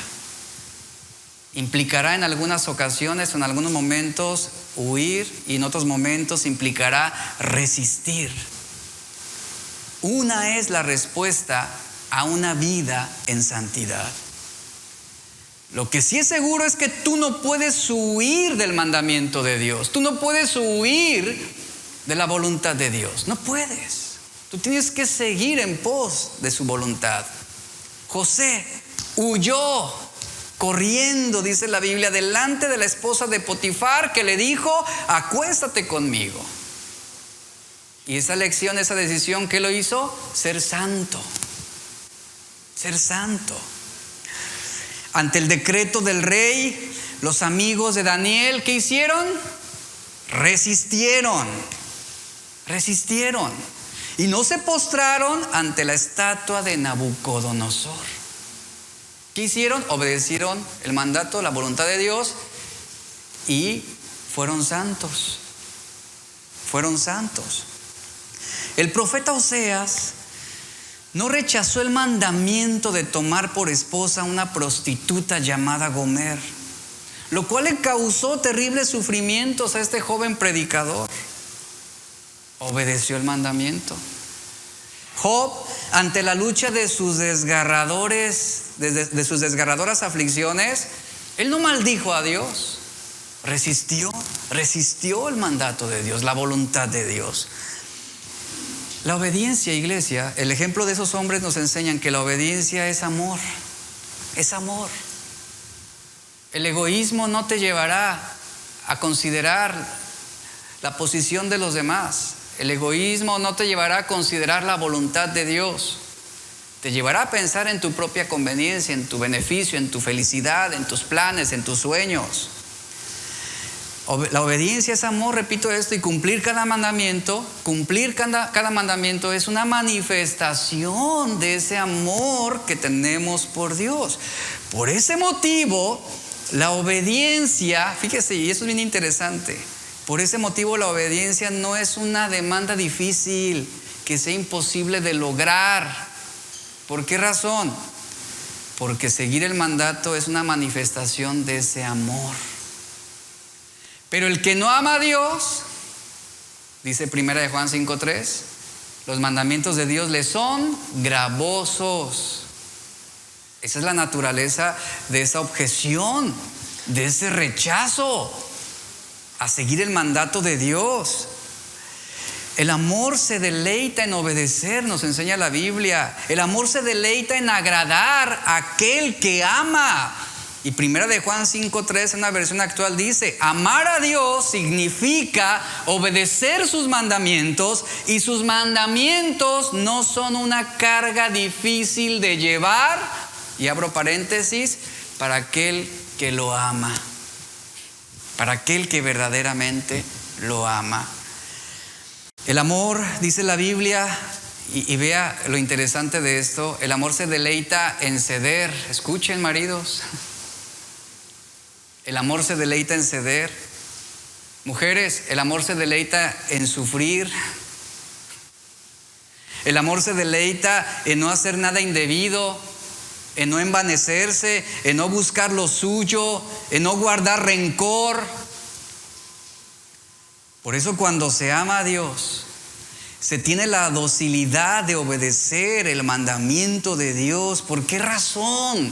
Implicará en algunas ocasiones o en algunos momentos huir y en otros momentos implicará resistir. Una es la respuesta a una vida en santidad. Lo que sí es seguro es que tú no puedes huir del mandamiento de Dios. Tú no puedes huir de la voluntad de Dios. No puedes. Tú tienes que seguir en pos de su voluntad. José huyó corriendo, dice la Biblia, delante de la esposa de Potifar, que le dijo, acuéstate conmigo. Y esa elección, esa decisión, ¿qué lo hizo? Ser santo. Ser santo. Ante el decreto del rey, los amigos de Daniel, ¿qué hicieron? Resistieron. Y no se postraron ante la estatua de Nabucodonosor. ¿Qué hicieron? Obedecieron el mandato, la voluntad de Dios y fueron santos. Fueron santos. El profeta Oseas no rechazó el mandamiento de tomar por esposa a una prostituta llamada Gomer, lo cual le causó terribles sufrimientos a este joven predicador. Obedeció el mandamiento. Job, ante la lucha de sus desgarradoras aflicciones, él no maldijo a Dios, resistió el mandato de Dios, la voluntad de Dios. La obediencia, iglesia, el ejemplo de esos hombres nos enseñan que la obediencia es amor, es amor. El egoísmo no te llevará a considerar la posición de los demás. El egoísmo no te llevará a considerar la voluntad de Dios. Te llevará a pensar en tu propia conveniencia, en tu beneficio, en tu felicidad, en tus planes, en tus sueños. La obediencia es amor, repito esto, y cumplir cada mandamiento es una manifestación de ese amor que tenemos por Dios. Por ese motivo, la obediencia, fíjese, y eso es bien interesante, por ese motivo la obediencia no es una demanda difícil que sea imposible de lograr. ¿Por qué razón? Porque seguir el mandato es una manifestación de ese amor. Pero el que no ama a Dios, dice 1 Juan 5:3, los mandamientos de Dios le son gravosos. Esa es la naturaleza de esa objeción, de ese rechazo a seguir el mandato de Dios. El amor se deleita en obedecer, nos enseña la Biblia. El amor se deleita en agradar a aquel que ama. Y 1 Juan 5:3 en una versión actual dice: amar a Dios significa obedecer sus mandamientos, y sus mandamientos no son una carga difícil de llevar, y abro paréntesis, para aquel que lo ama, para aquel que verdaderamente lo ama. El amor, dice la Biblia, y vea lo interesante de esto, el amor se deleita en ceder. Escuchen, maridos, el amor se deleita en ceder. Mujeres, el amor se deleita en sufrir. El amor se deleita en no hacer nada indebido, en no envanecerse, en no buscar lo suyo, en no guardar rencor. Por eso cuando se ama a Dios, se tiene la docilidad de obedecer el mandamiento de Dios. ¿Por qué razón?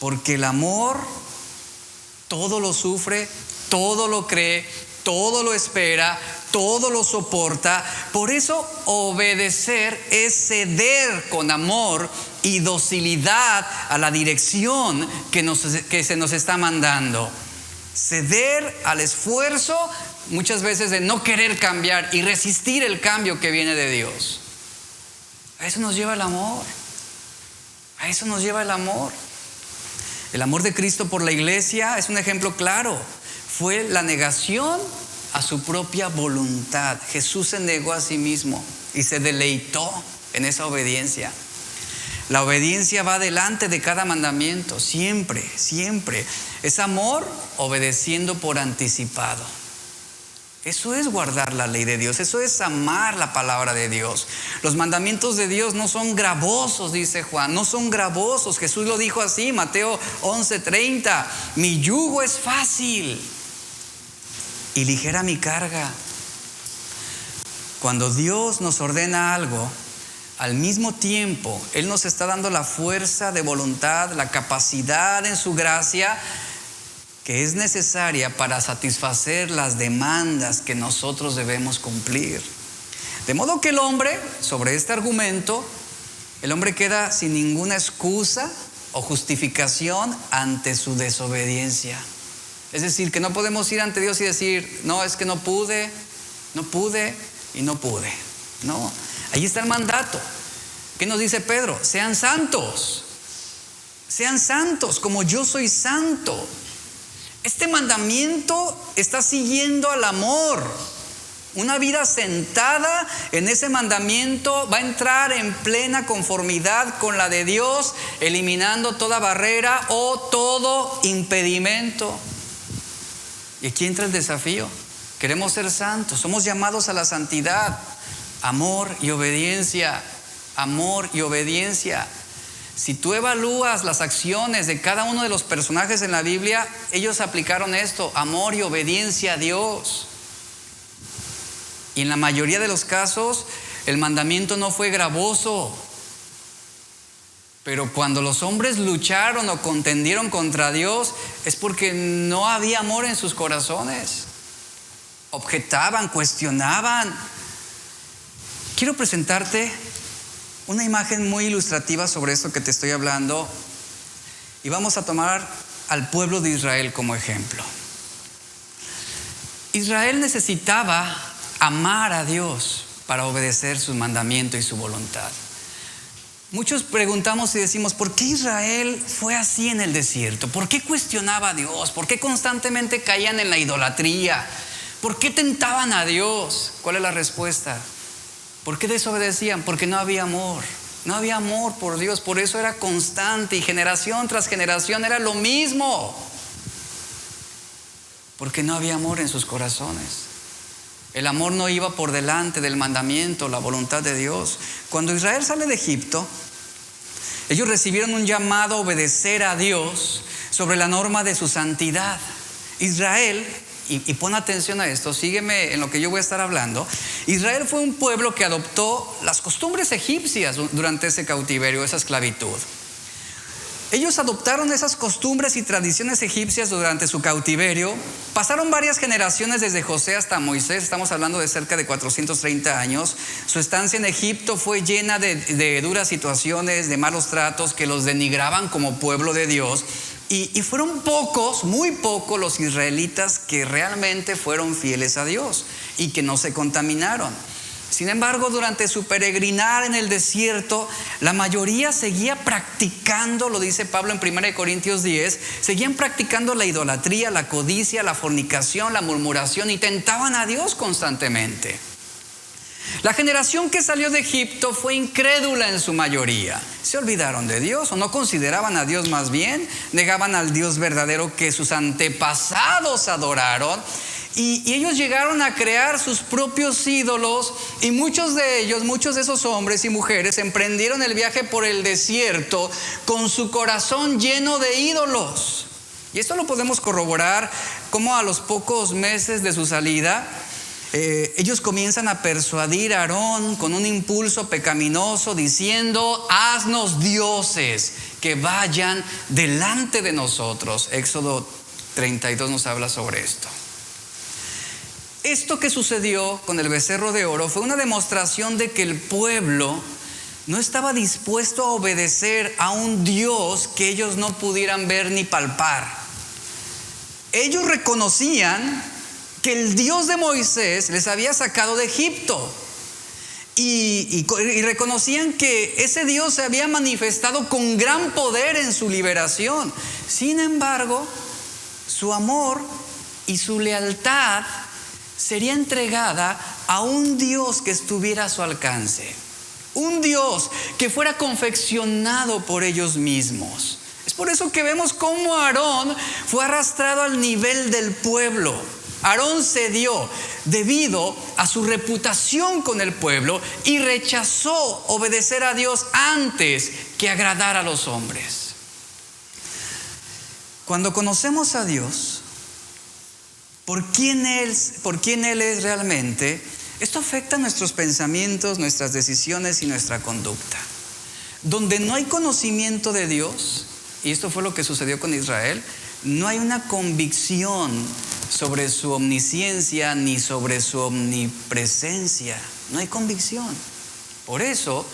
Porque el amor todo lo sufre, todo lo cree, todo lo espera, todo lo soporta. Por eso obedecer es ceder con amor y docilidad a la dirección que se nos está mandando. Ceder al esfuerzo muchas veces de no querer cambiar y resistir el cambio que viene de Dios. A eso nos lleva el amor. A eso nos lleva el amor. El amor de Cristo por la iglesia es un ejemplo claro. Fue la negación a su propia voluntad. Jesús se negó a sí mismo y se deleitó en esa obediencia. La obediencia va delante de cada mandamiento, siempre, siempre. Es amor obedeciendo por anticipado. Eso es guardar la ley de Dios, eso es amar la palabra de Dios. Los mandamientos de Dios no son gravosos, dice Juan, no son gravosos. Jesús lo dijo así, Mateo 11:30, mi yugo es fácil y ligera mi carga. Cuando Dios nos ordena algo, al mismo tiempo Él nos está dando la fuerza de voluntad, la capacidad en su gracia que es necesaria para satisfacer las demandas que nosotros debemos cumplir. De modo que el hombre, sobre este argumento, el hombre queda sin ninguna excusa o justificación ante su desobediencia. Es decir, que no podemos ir ante Dios y decir, no, es que no pude y no pude. No, ahí está el mandato. ¿Qué nos dice Pedro? Sean santos como yo soy santo. Este mandamiento está siguiendo al amor. Una vida sentada en ese mandamiento va a entrar en plena conformidad con la de Dios, eliminando toda barrera o todo impedimento. Y aquí entra el desafío. Queremos ser santos, somos llamados a la santidad. Amor y obediencia, amor y obediencia. Si tú evalúas las acciones de cada uno de los personajes en la Biblia, ellos aplicaron esto, amor y obediencia a Dios. Y en la mayoría de los casos, el mandamiento no fue gravoso. Pero cuando los hombres lucharon o contendieron contra Dios, es porque no había amor en sus corazones. Objetaban, cuestionaban. Quiero presentarte una imagen muy ilustrativa sobre esto que te estoy hablando, y vamos a tomar al pueblo de Israel como ejemplo. Israel necesitaba amar a Dios para obedecer su mandamiento y su voluntad. Muchos preguntamos y decimos, ¿por qué Israel fue así en el desierto? ¿Por qué cuestionaba a Dios? ¿Por qué constantemente caían en la idolatría? ¿Por qué tentaban a Dios? ¿Cuál es la respuesta? ¿Por qué desobedecían? Porque no había amor. No había amor por Dios, por eso era constante y generación tras generación era lo mismo. Porque no había amor en sus corazones. El amor no iba por delante del mandamiento, la voluntad de Dios. Cuando Israel sale de Egipto, ellos recibieron un llamado a obedecer a Dios sobre la norma de su santidad. Israel, y pon atención a esto, sígueme en lo que yo voy a estar hablando. Israel fue un pueblo que adoptó las costumbres egipcias durante ese cautiverio, esa esclavitud. Ellos adoptaron esas costumbres y tradiciones egipcias durante su cautiverio. Pasaron varias generaciones desde José hasta Moisés. Estamos hablando de cerca de 430 años. Su estancia en Egipto fue llena de duras situaciones, de malos tratos que los denigraban como pueblo de Dios. Y fueron pocos, muy pocos los israelitas que realmente fueron fieles a Dios y que no se contaminaron. Sin embargo, durante su peregrinar en el desierto, la mayoría seguía practicando, lo dice Pablo en 1 Corintios 10, seguían practicando la idolatría, la codicia, la fornicación, la murmuración y tentaban a Dios constantemente. La generación que salió de Egipto fue incrédula en su mayoría. Se olvidaron de Dios o no consideraban a Dios, más bien negaban al Dios verdadero que sus antepasados adoraron. Y ellos llegaron a crear sus propios ídolos y muchos de esos hombres y mujeres emprendieron el viaje por el desierto con su corazón lleno de ídolos. Y esto lo podemos corroborar como a los pocos meses de su salida, ellos comienzan a persuadir a Aarón con un impulso pecaminoso diciendo: haznos dioses que vayan delante de nosotros. Éxodo 32 nos habla sobre esto. Esto que sucedió con el becerro de oro fue una demostración de que el pueblo no estaba dispuesto a obedecer a un Dios que ellos no pudieran ver ni palpar. Ellos reconocían que el Dios de Moisés les había sacado de Egipto y reconocían que ese Dios se había manifestado con gran poder en su liberación. Sin embargo, su amor y su lealtad sería entregada a un Dios que estuviera a su alcance, un Dios que fuera confeccionado por ellos mismos. Es por eso que vemos cómo Aarón fue arrastrado al nivel del pueblo. Aarón cedió debido a su reputación con el pueblo y rechazó obedecer a Dios antes que agradar a los hombres. Cuando conocemos a Dios, por quién Él es realmente, esto afecta nuestros pensamientos, nuestras decisiones y nuestra conducta. Donde no hay conocimiento de Dios, y esto fue lo que sucedió con Israel, no hay una convicción sobre su omnisciencia ni sobre su omnipresencia. No hay convicción. Por eso,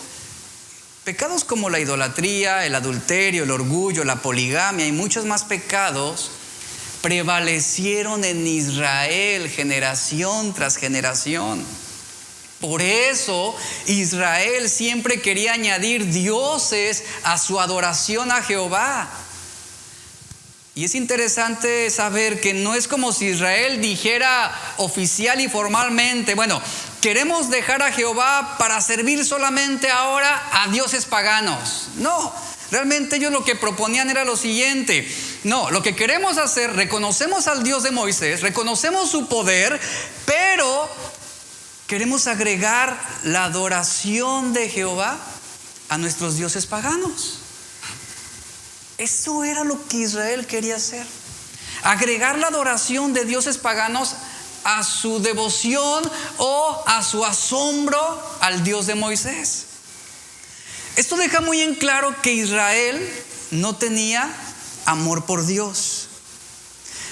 pecados como la idolatría, el adulterio, el orgullo, la poligamia y muchos más pecados prevalecieron en Israel generación tras generación. Por eso Israel siempre quería añadir dioses a su adoración a Jehová. Y es interesante saber que no es como si Israel dijera oficial y formalmente: bueno, queremos dejar a Jehová para servir solamente ahora a dioses paganos. No, realmente ellos lo que proponían era lo siguiente: no, lo que queremos hacer, reconocemos al Dios de Moisés, reconocemos su poder, pero queremos agregar la adoración de Jehová a nuestros dioses paganos. Eso era lo que Israel quería hacer: agregar la adoración de dioses paganos a su devoción o a su asombro al Dios de Moisés. Esto deja muy en claro que Israel no tenía amor por Dios.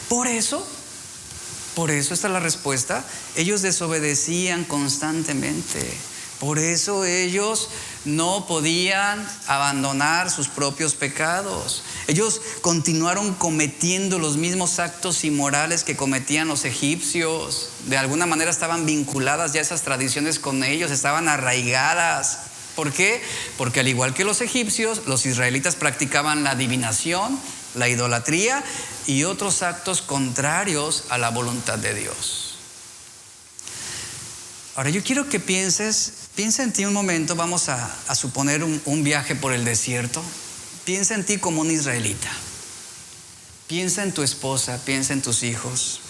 Por eso esta es la respuesta: ellos desobedecían constantemente. Por eso ellos no podían abandonar sus propios pecados. Ellos continuaron cometiendo los mismos actos inmorales que cometían los egipcios. De alguna manera estaban vinculadas ya esas tradiciones con ellos, estaban arraigadas. ¿Por qué? Porque al igual que los egipcios, los israelitas practicaban la adivinación, la idolatría y otros actos contrarios a la voluntad de Dios. Ahora yo quiero que piensa en ti un momento. Vamos a suponer un viaje por el desierto. Piensa en ti como un israelita. Piensa en tu esposa, piensa en tus hijos.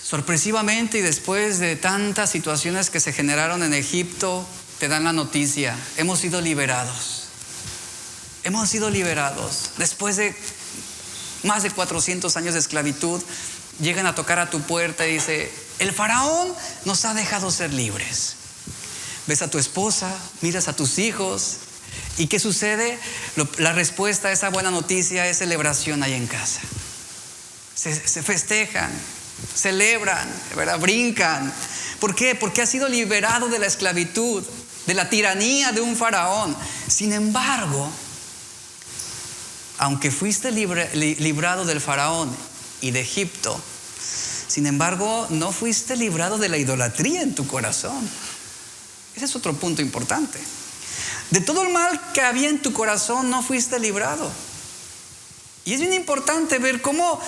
Sorpresivamente, y después de tantas situaciones que se generaron en Egipto, te dan la noticia: hemos sido liberados. Hemos sido liberados. Después de más de 400 años de esclavitud, llegan a tocar a tu puerta y dice: el faraón nos ha dejado ser libres. Ves a tu esposa, miras a tus hijos, ¿y qué sucede? La respuesta a esa buena noticia es celebración ahí en casa. Se festejan, celebran, ¿verdad? Brincan. ¿Por qué? Porque has sido liberado de la esclavitud, de la tiranía de un faraón. Sin embargo, aunque fuiste librado del faraón y de Egipto, sin embargo, no fuiste librado de la idolatría en tu corazón. Ese es otro punto importante. De todo el mal que había en tu corazón no fuiste librado. Y es bien importante ver cómo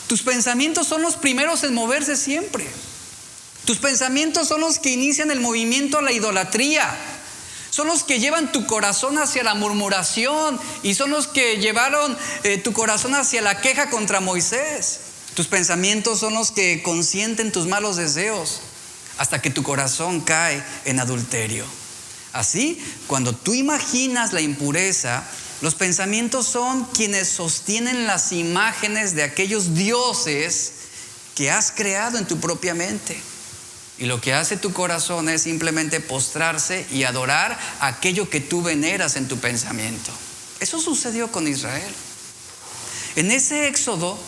tus pensamientos son los primeros en moverse siempre. Tus pensamientos son los que inician el movimiento a la idolatría. Son los que llevan tu corazón hacia la murmuración y son los que llevaron tu corazón hacia la queja contra Moisés. Tus pensamientos son los que consienten tus malos deseos hasta que tu corazón cae en adulterio. Así, cuando tú imaginas la impureza, los pensamientos son quienes sostienen las imágenes de aquellos dioses que has creado en tu propia mente. Y lo que hace tu corazón es simplemente postrarse y adorar aquello que tú veneras en tu pensamiento. Eso sucedió con Israel. En ese éxodo,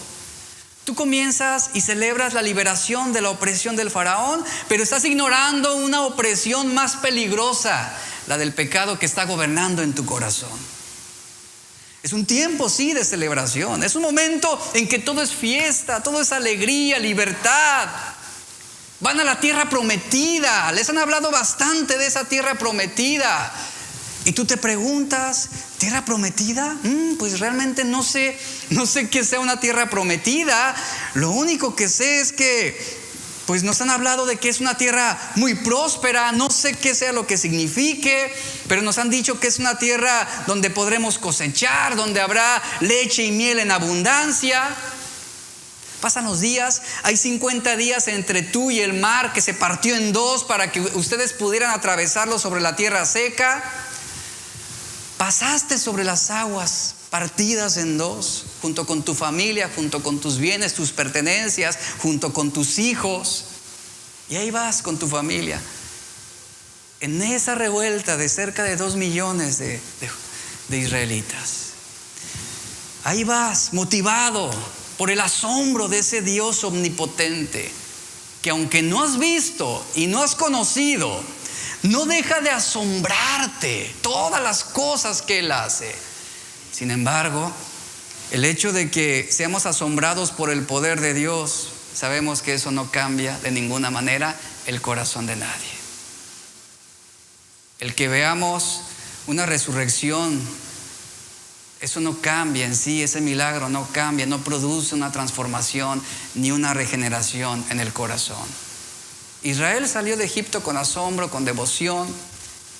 tú comienzas y celebras la liberación de la opresión del faraón, pero estás ignorando una opresión más peligrosa, la del pecado que está gobernando en tu corazón. Es un tiempo, sí, de celebración. Es un momento en que todo es fiesta, todo es alegría, libertad. Van a la tierra prometida. Les han hablado bastante de esa tierra prometida. Y tú te preguntas, ¿tierra prometida? Pues realmente no sé qué sea una tierra prometida. Lo único que sé es que pues nos han hablado de que es una tierra muy próspera. No sé qué sea lo que signifique, pero nos han dicho que es una tierra donde podremos cosechar, donde habrá leche y miel en abundancia. Pasan los días, hay 50 días entre tú y el mar que se partió en dos para que ustedes pudieran atravesarlo sobre la tierra seca. Pasaste sobre las aguas partidas en dos, junto con tu familia, junto con tus bienes, tus pertenencias, junto con tus hijos. Y ahí vas con tu familia. En esa revuelta de cerca de 2 millones de israelitas. Ahí vas motivado por el asombro de ese Dios omnipotente, que aunque no has visto y no has conocido, no deja de asombrarte todas las cosas que Él hace. Sin embargo, el hecho de que seamos asombrados por el poder de Dios, sabemos que eso no cambia de ninguna manera el corazón de nadie. El que veamos una resurrección, eso no cambia en sí, ese milagro no cambia, no produce una transformación ni una regeneración en el corazón. Israel salió de Egipto con asombro, con devoción,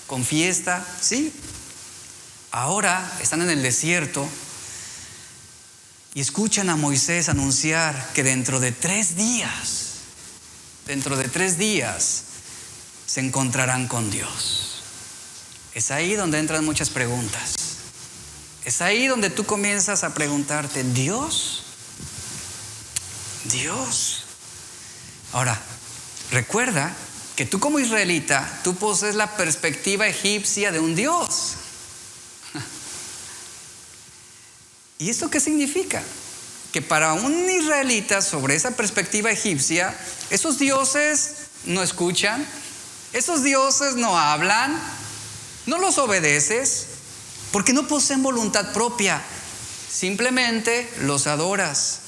con fiesta, sí. Ahora están en el desierto y escuchan a Moisés anunciar que dentro de 3 días se encontrarán con Dios. Es ahí donde entran muchas preguntas. Es ahí donde tú comienzas a preguntarte, ¿Dios? Ahora, recuerda que tú como israelita, tú posees la perspectiva egipcia de un Dios. ¿Y esto qué significa? Que para un israelita, sobre esa perspectiva egipcia, esos dioses no escuchan, esos dioses no hablan, no los obedeces, porque no poseen voluntad propia, simplemente los adoras.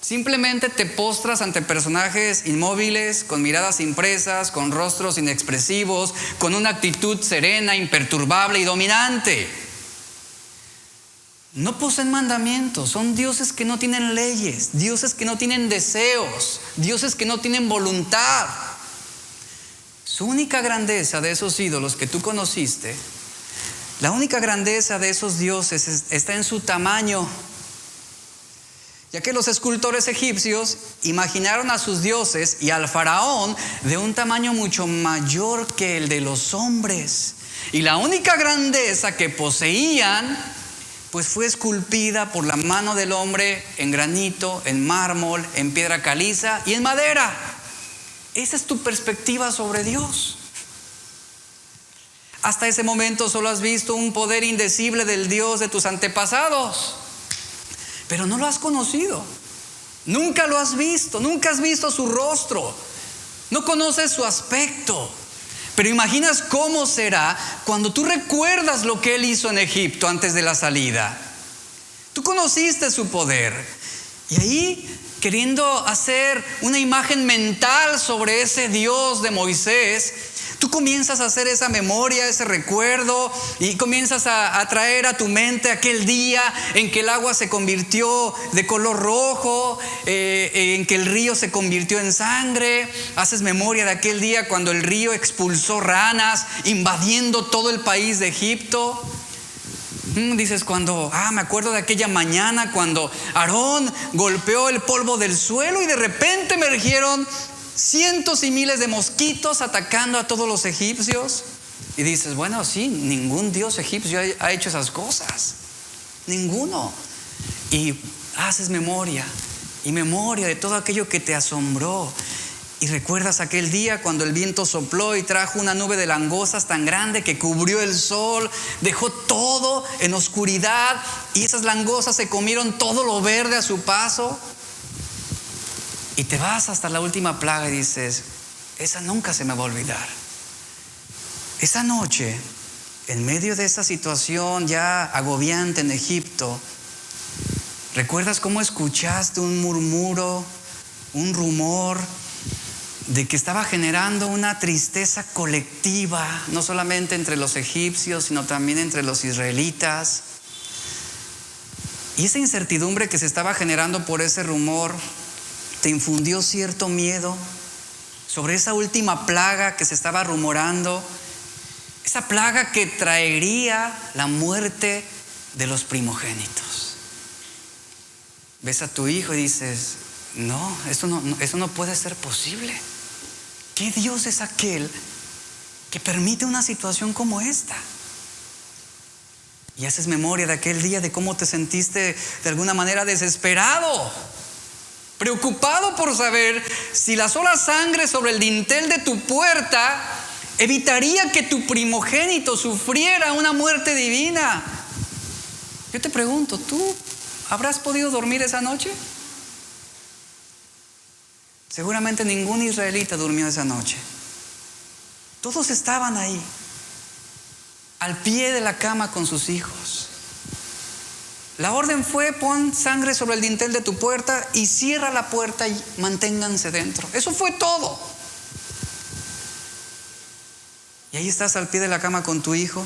Simplemente te postras ante personajes inmóviles, con miradas impresas, con rostros inexpresivos, con una actitud serena, imperturbable y dominante. No poseen mandamientos, son dioses que no tienen leyes, dioses que no tienen deseos, dioses que no tienen voluntad. Su única grandeza de esos ídolos que tú conociste, la única grandeza de esos dioses está en su tamaño. Ya que los escultores egipcios imaginaron a sus dioses y al faraón de un tamaño mucho mayor que el de los hombres. Y la única grandeza que poseían, pues fue esculpida por la mano del hombre en granito, en mármol, en piedra caliza y en madera. Esa es tu perspectiva sobre Dios. Hasta ese momento solo has visto un poder indecible del Dios de tus antepasados. Pero no lo has conocido, nunca lo has visto, nunca has visto su rostro, no conoces su aspecto. Pero imaginas cómo será cuando tú recuerdas lo que Él hizo en Egipto antes de la salida. Tú conociste su poder y ahí, queriendo hacer una imagen mental sobre ese Dios de Moisés, tú comienzas a hacer esa memoria, ese recuerdo, y comienzas a traer a tu mente aquel día en que el agua se convirtió de color rojo, en que el río se convirtió en sangre. Haces memoria de aquel día cuando el río expulsó ranas, invadiendo todo el país de Egipto. Dices me acuerdo de aquella mañana cuando Aarón golpeó el polvo del suelo y de repente emergieron cientos y miles de mosquitos atacando a todos los egipcios. Y dices, bueno, sí, ningún dios egipcio ha hecho esas cosas. Ninguno. Y haces memoria de todo aquello que te asombró. Y recuerdas aquel día cuando el viento sopló y trajo una nube de langostas tan grande que cubrió el sol, dejó todo en oscuridad, y esas langostas se comieron todo lo verde a su paso. Y te vas hasta la última plaga y dices, esa nunca se me va a olvidar. Esa noche, en medio de esa situación ya agobiante en Egipto, ¿recuerdas cómo escuchaste un murmuro, un rumor de que estaba generando una tristeza colectiva, no solamente entre los egipcios, sino también entre los israelitas? Y esa incertidumbre que se estaba generando por ese rumor te infundió cierto miedo sobre esa última plaga que se estaba rumorando, esa plaga que traería la muerte de los primogénitos. Ves a tu hijo y dices, no, eso no puede ser posible. ¿Qué Dios es aquel que permite una situación como esta? Y haces memoria de aquel día, de cómo te sentiste de alguna manera desesperado, preocupado por saber si la sola sangre sobre el dintel de tu puerta evitaría que tu primogénito sufriera una muerte divina. Yo te pregunto, ¿tú habrás podido dormir esa noche? Seguramente ningún israelita durmió esa noche. Todos estaban ahí, al pie de la cama con sus hijos. La orden fue: pon sangre sobre el dintel de tu puerta y cierra la puerta y manténganse dentro. Eso fue todo. Y ahí estás al pie de la cama con tu hijo.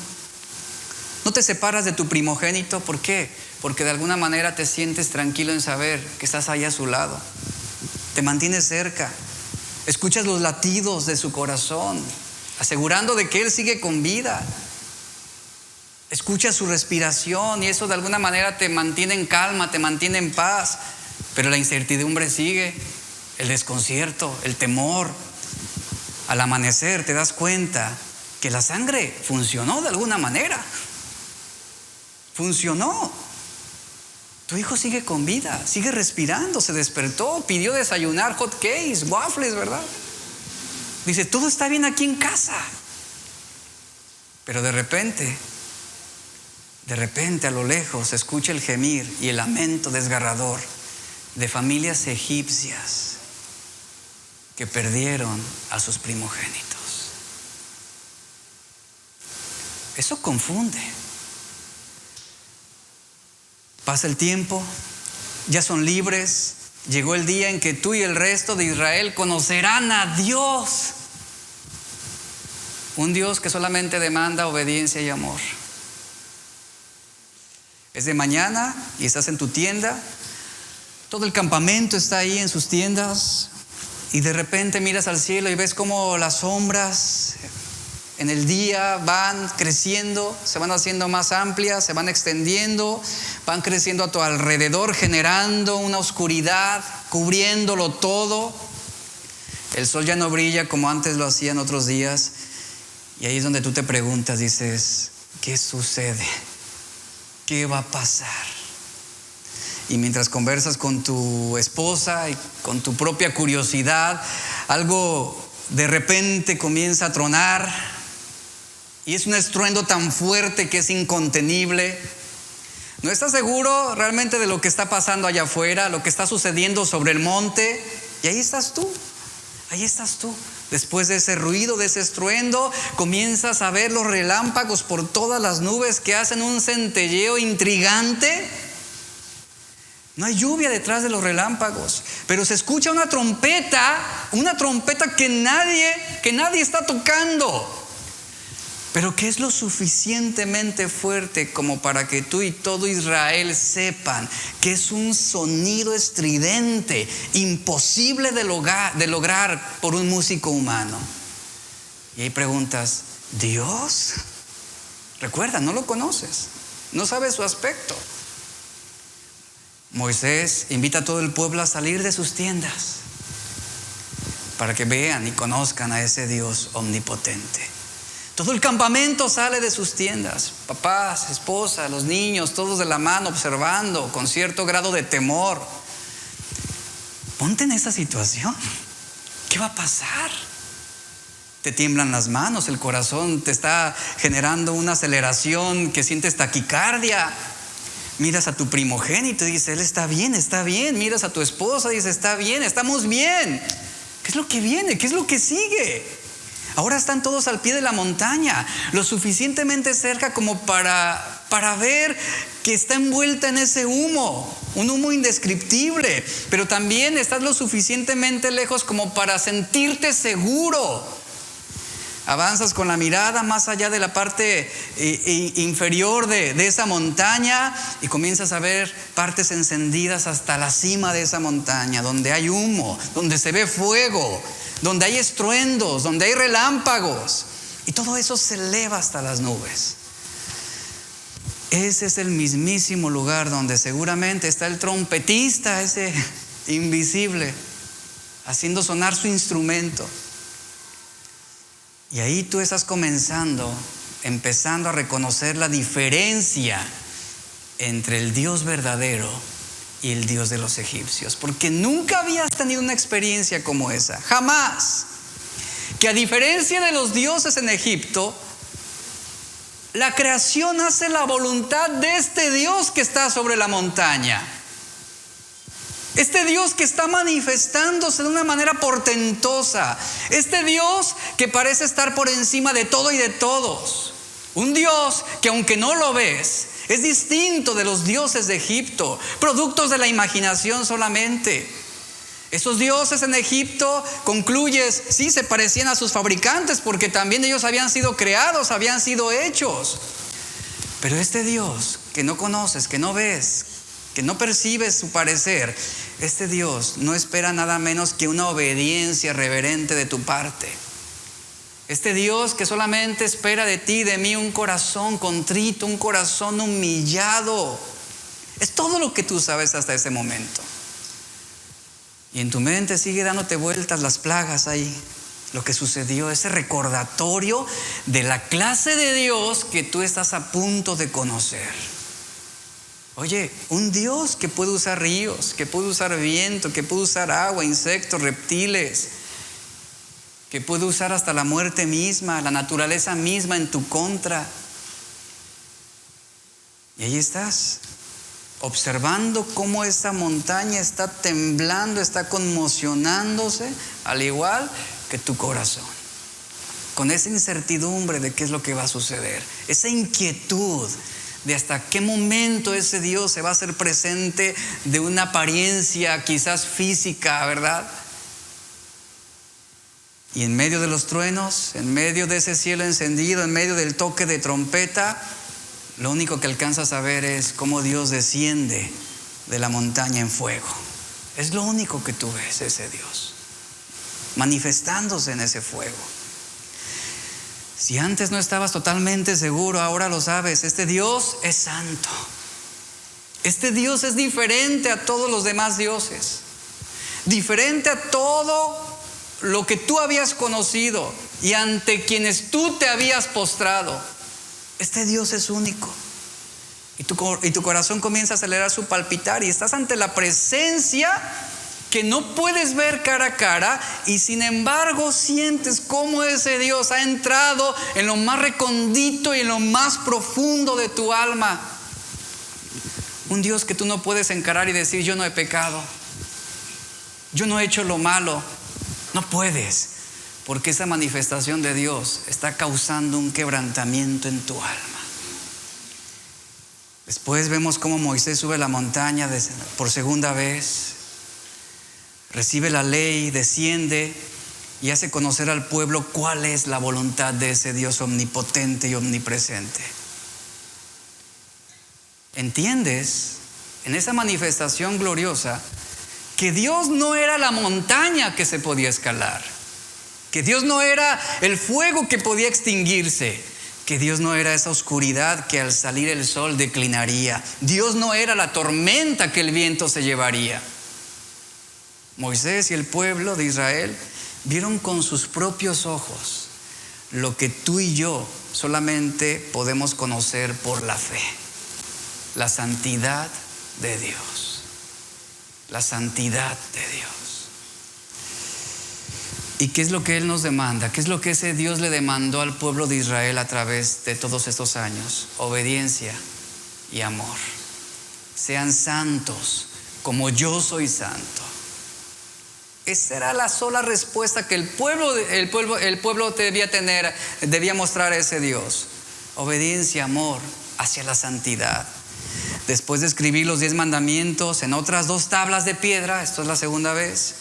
No te separas de tu primogénito. ¿Por qué? Porque de alguna manera te sientes tranquilo en saber que estás ahí a su lado. Te mantienes cerca. Escuchas los latidos de su corazón, asegurando de que él sigue con vida. Escuchas su respiración y eso de alguna manera te mantiene en calma, te mantiene en paz. Pero la incertidumbre sigue, el desconcierto, el temor. Al amanecer te das cuenta que la sangre funcionó de alguna manera. Funcionó. Tu hijo sigue con vida, sigue respirando, se despertó, pidió desayunar hot cakes, waffles, ¿verdad? Dice, todo está bien aquí en casa. Pero de repente a lo lejos se escucha el gemir y el lamento desgarrador de familias egipcias que perdieron a sus primogénitos. Eso confunde. Pasa el tiempo, ya son libres, Llegó el día en que tú y el resto de Israel conocerán a Dios. Un Dios que solamente demanda obediencia y amor. Es de mañana y estás en tu tienda. Todo el campamento está ahí en sus tiendas. Y de repente miras al cielo y ves cómo las sombras en el día van creciendo, se van haciendo más amplias, se van extendiendo, van creciendo a tu alrededor, generando una oscuridad, cubriéndolo todo. El sol ya no brilla como antes lo hacía en otros días. Y ahí es donde tú te preguntas, dices, ¿qué sucede? ¿Qué va a pasar? Y mientras conversas con tu esposa y con tu propia curiosidad, algo de repente comienza a tronar y es un estruendo tan fuerte que es incontenible. No estás seguro realmente de lo que está pasando allá afuera, lo que está sucediendo sobre el monte, y ahí estás tú. Después de ese ruido, de ese estruendo, comienzas a ver los relámpagos por todas las nubes que hacen un centelleo intrigante. No hay lluvia detrás de los relámpagos, pero se escucha una trompeta que nadie está tocando, pero que es lo suficientemente fuerte como para que tú y todo Israel sepan que es un sonido estridente, imposible de lograr por un músico humano. Y ahí preguntas, ¿Dios? Recuerda, no lo conoces, no sabes su aspecto. Moisés invita a todo el pueblo a salir de sus tiendas para que vean y conozcan a ese Dios omnipotente. Todo el campamento sale de sus tiendas, papás, esposas, los niños, todos de la mano observando con cierto grado de temor. Ponte en esa situación. ¿Qué va a pasar? Te tiemblan las manos, el corazón te está generando una aceleración que sientes taquicardia. Miras a tu primogénito y dices, él está bien. Miras a tu esposa y dices, está bien, estamos bien. ¿Qué es lo que viene? ¿Qué es lo que sigue? Ahora están todos al pie de la montaña, lo suficientemente cerca como para ver que está envuelta en ese humo, un humo indescriptible, pero también estás lo suficientemente lejos como para sentirte seguro. Avanzas con la mirada más allá de la parte inferior de esa montaña y comienzas a ver partes encendidas hasta la cima de esa montaña, donde hay humo, donde se ve fuego, donde hay estruendos, donde hay relámpagos, y todo eso se eleva hasta las nubes. Ese es el mismísimo lugar donde seguramente está el trompetista, ese invisible, haciendo sonar su instrumento. Y ahí tú estás empezando a reconocer la diferencia entre el Dios verdadero y el Dios de los egipcios, porque nunca habías tenido una experiencia como esa, jamás. Que a diferencia de los dioses en Egipto, la creación hace la voluntad de este Dios que está sobre la montaña. Este Dios que está manifestándose de una manera portentosa. Este Dios que parece estar por encima de todo y de todos. Un Dios que, aunque no lo ves, es distinto de los dioses de Egipto, productos de la imaginación solamente. Esos dioses en Egipto, concluyes, sí, se parecían a sus fabricantes porque también ellos habían sido creados, habían sido hechos. Pero este Dios que no conoces, que no ves, que no percibes su parecer, este Dios no espera nada menos que una obediencia reverente de tu parte. Este Dios que solamente espera de ti, de mí, un corazón contrito, un corazón humillado. Es todo lo que tú sabes hasta ese momento. Y en tu mente sigue dándote vueltas las plagas ahí, lo que sucedió, ese recordatorio de la clase de Dios que tú estás a punto de conocer. Oye, un Dios que puede usar ríos, que puede usar viento, que puede usar agua, insectos, reptiles, que puede usar hasta la muerte misma, la naturaleza misma en tu contra. Y ahí estás, observando cómo esa montaña está temblando, está conmocionándose, al igual que tu corazón, con esa incertidumbre de qué es lo que va a suceder, esa inquietud de hasta qué momento ese Dios se va a hacer presente de una apariencia quizás física, ¿verdad? Y en medio de los truenos, en medio de ese cielo encendido, en medio del toque de trompeta, lo único que alcanzas a ver es cómo Dios desciende de la montaña en fuego. Es lo único que tú ves, ese Dios, manifestándose en ese fuego. Si antes no estabas totalmente seguro, ahora lo sabes. Este Dios es santo. Este Dios es diferente a todos los demás dioses. Diferente a todo lo que tú habías conocido y ante quienes tú te habías postrado. Este Dios es único. Y tu corazón comienza a acelerar su palpitar y estás ante la presencia que no puedes ver cara a cara, y sin embargo sientes cómo ese Dios ha entrado en lo más recóndito y en lo más profundo de tu alma. Un Dios que tú no puedes encarar y decir: yo no he pecado, yo no he hecho lo malo. No puedes, porque esa manifestación de Dios está causando un quebrantamiento en tu alma. Después vemos cómo Moisés sube la montaña por segunda vez. Recibe la ley, desciende y hace conocer al pueblo cuál es la voluntad de ese Dios omnipotente y omnipresente. ¿Entiendes? En esa manifestación gloriosa, que Dios no era la montaña que se podía escalar, que Dios no era el fuego que podía extinguirse, que Dios no era esa oscuridad que al salir el sol declinaría, Dios no era la tormenta que el viento se llevaría. Moisés y el pueblo de Israel vieron con sus propios ojos lo que tú y yo solamente podemos conocer por la fe: la santidad de Dios. La santidad de Dios. ¿Y qué es lo que Él nos demanda? ¿Qué es lo que ese Dios le demandó al pueblo de Israel a través de todos estos años? Obediencia y amor. Sean santos como yo soy santo. Esa era la sola respuesta que el pueblo debía tener, debía mostrar a ese Dios. Obediencia, amor hacia la santidad. Después de escribir los 10 mandamientos en otras 2 tablas de piedra, esto es la segunda vez,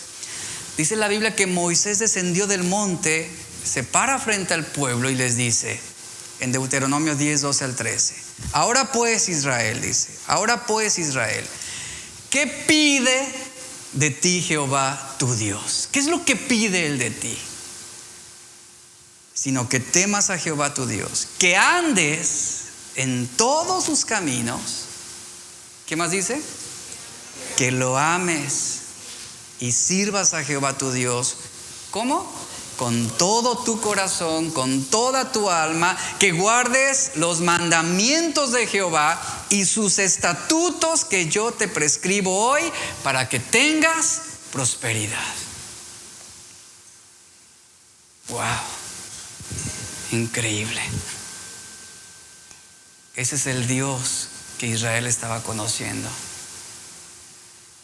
dice la Biblia que Moisés descendió del monte, se para frente al pueblo y les dice, en Deuteronomio 10, 12 al 13, ahora pues Israel, dice, ahora pues Israel, ¿qué pide de ti Jehová tu Dios? ¿Qué es lo que pide Él de ti? Sino que temas a Jehová tu Dios, que andes en todos sus caminos. ¿Qué más dice? Que lo ames y sirvas a Jehová tu Dios. ¿Cómo? Con todo tu corazón, con toda tu alma, que guardes los mandamientos de Jehová y sus estatutos que yo te prescribo hoy, para que tengas prosperidad. ¡Wow! Increíble. Ese es el Dios que Israel estaba conociendo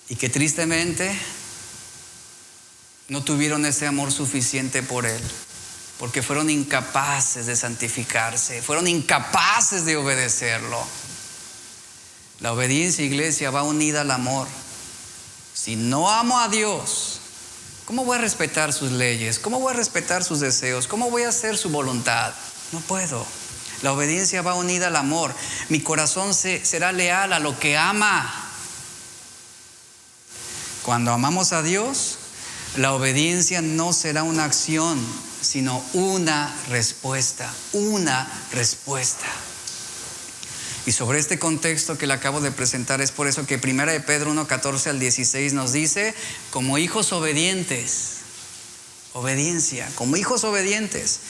y que tristemente no tuvieron ese amor suficiente por Él, porque fueron incapaces de santificarse, fueron incapaces de obedecerlo. La obediencia, iglesia, va unida al amor. Si no amo a Dios, ¿cómo voy a respetar sus leyes? ¿Cómo voy a respetar sus deseos? ¿Cómo voy a hacer su voluntad? No puedo. La obediencia va unida al amor. Mi corazón será leal a lo que ama. Cuando amamos a Dios, la obediencia no será una acción, sino una respuesta. Una respuesta. Y sobre este contexto que le acabo de presentar, es por eso que 1 de Pedro 1, 14 al 16 nos dice: como hijos obedientes, obediencia, como hijos obedientes,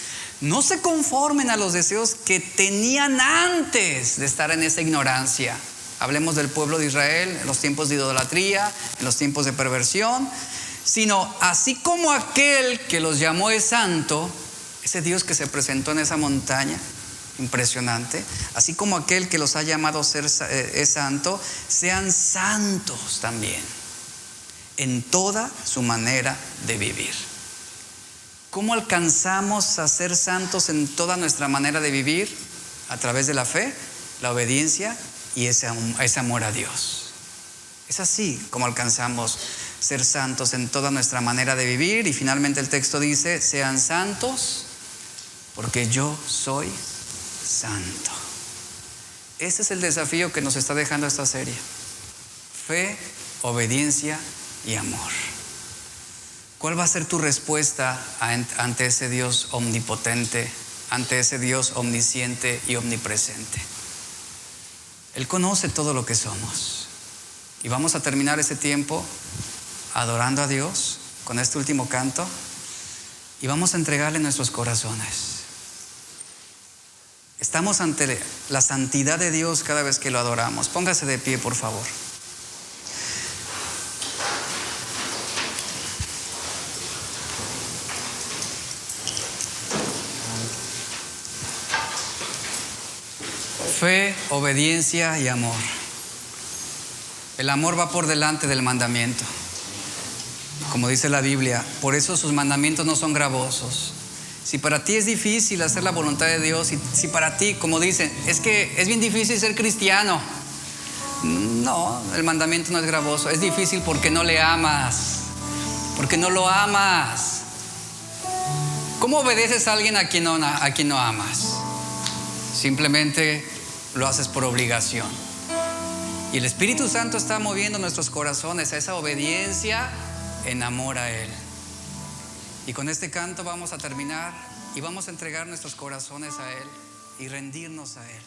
no se conformen a los deseos que tenían antes de estar en esa ignorancia. Hablemos del pueblo de Israel en los tiempos de idolatría, en los tiempos de perversión, sino así como aquel que los llamó es santo, ese Dios que se presentó en esa montaña impresionante, así como aquel que los ha llamado es santo, sean santos también en toda su manera de vivir. ¿Cómo alcanzamos a ser santos en toda nuestra manera de vivir? A través de la fe la obediencia y ese amor a Dios. Es así como alcanzamos ser santos en toda nuestra manera de vivir. Y finalmente el texto dice: sean santos porque yo soy santo. Ese es el desafío que nos está dejando esta serie: fe, obediencia y amor. ¿Cuál va a ser tu respuesta ante ese Dios omnipotente, ante ese Dios omnisciente y omnipresente? Él conoce todo lo que somos. Y vamos a terminar ese tiempo adorando a Dios con este último canto, y vamos a entregarle nuestros corazones. Estamos ante la santidad de Dios cada vez que lo adoramos. Póngase de pie, por favor. Fe, obediencia y amor. El amor va por delante del mandamiento. Como dice la Biblia, por eso sus mandamientos no son gravosos. Si para ti es difícil hacer la voluntad de Dios, si para ti, como dicen, es que es bien difícil ser cristiano. No, el mandamiento no es gravoso. Es difícil porque no le amas, porque no lo amas. ¿Cómo obedeces a alguien a quien no amas? Simplemente lo haces por obligación. Y el Espíritu Santo está moviendo nuestros corazones a esa obediencia en amor a Él. Y con este canto vamos a terminar y vamos a entregar nuestros corazones a Él y rendirnos a Él.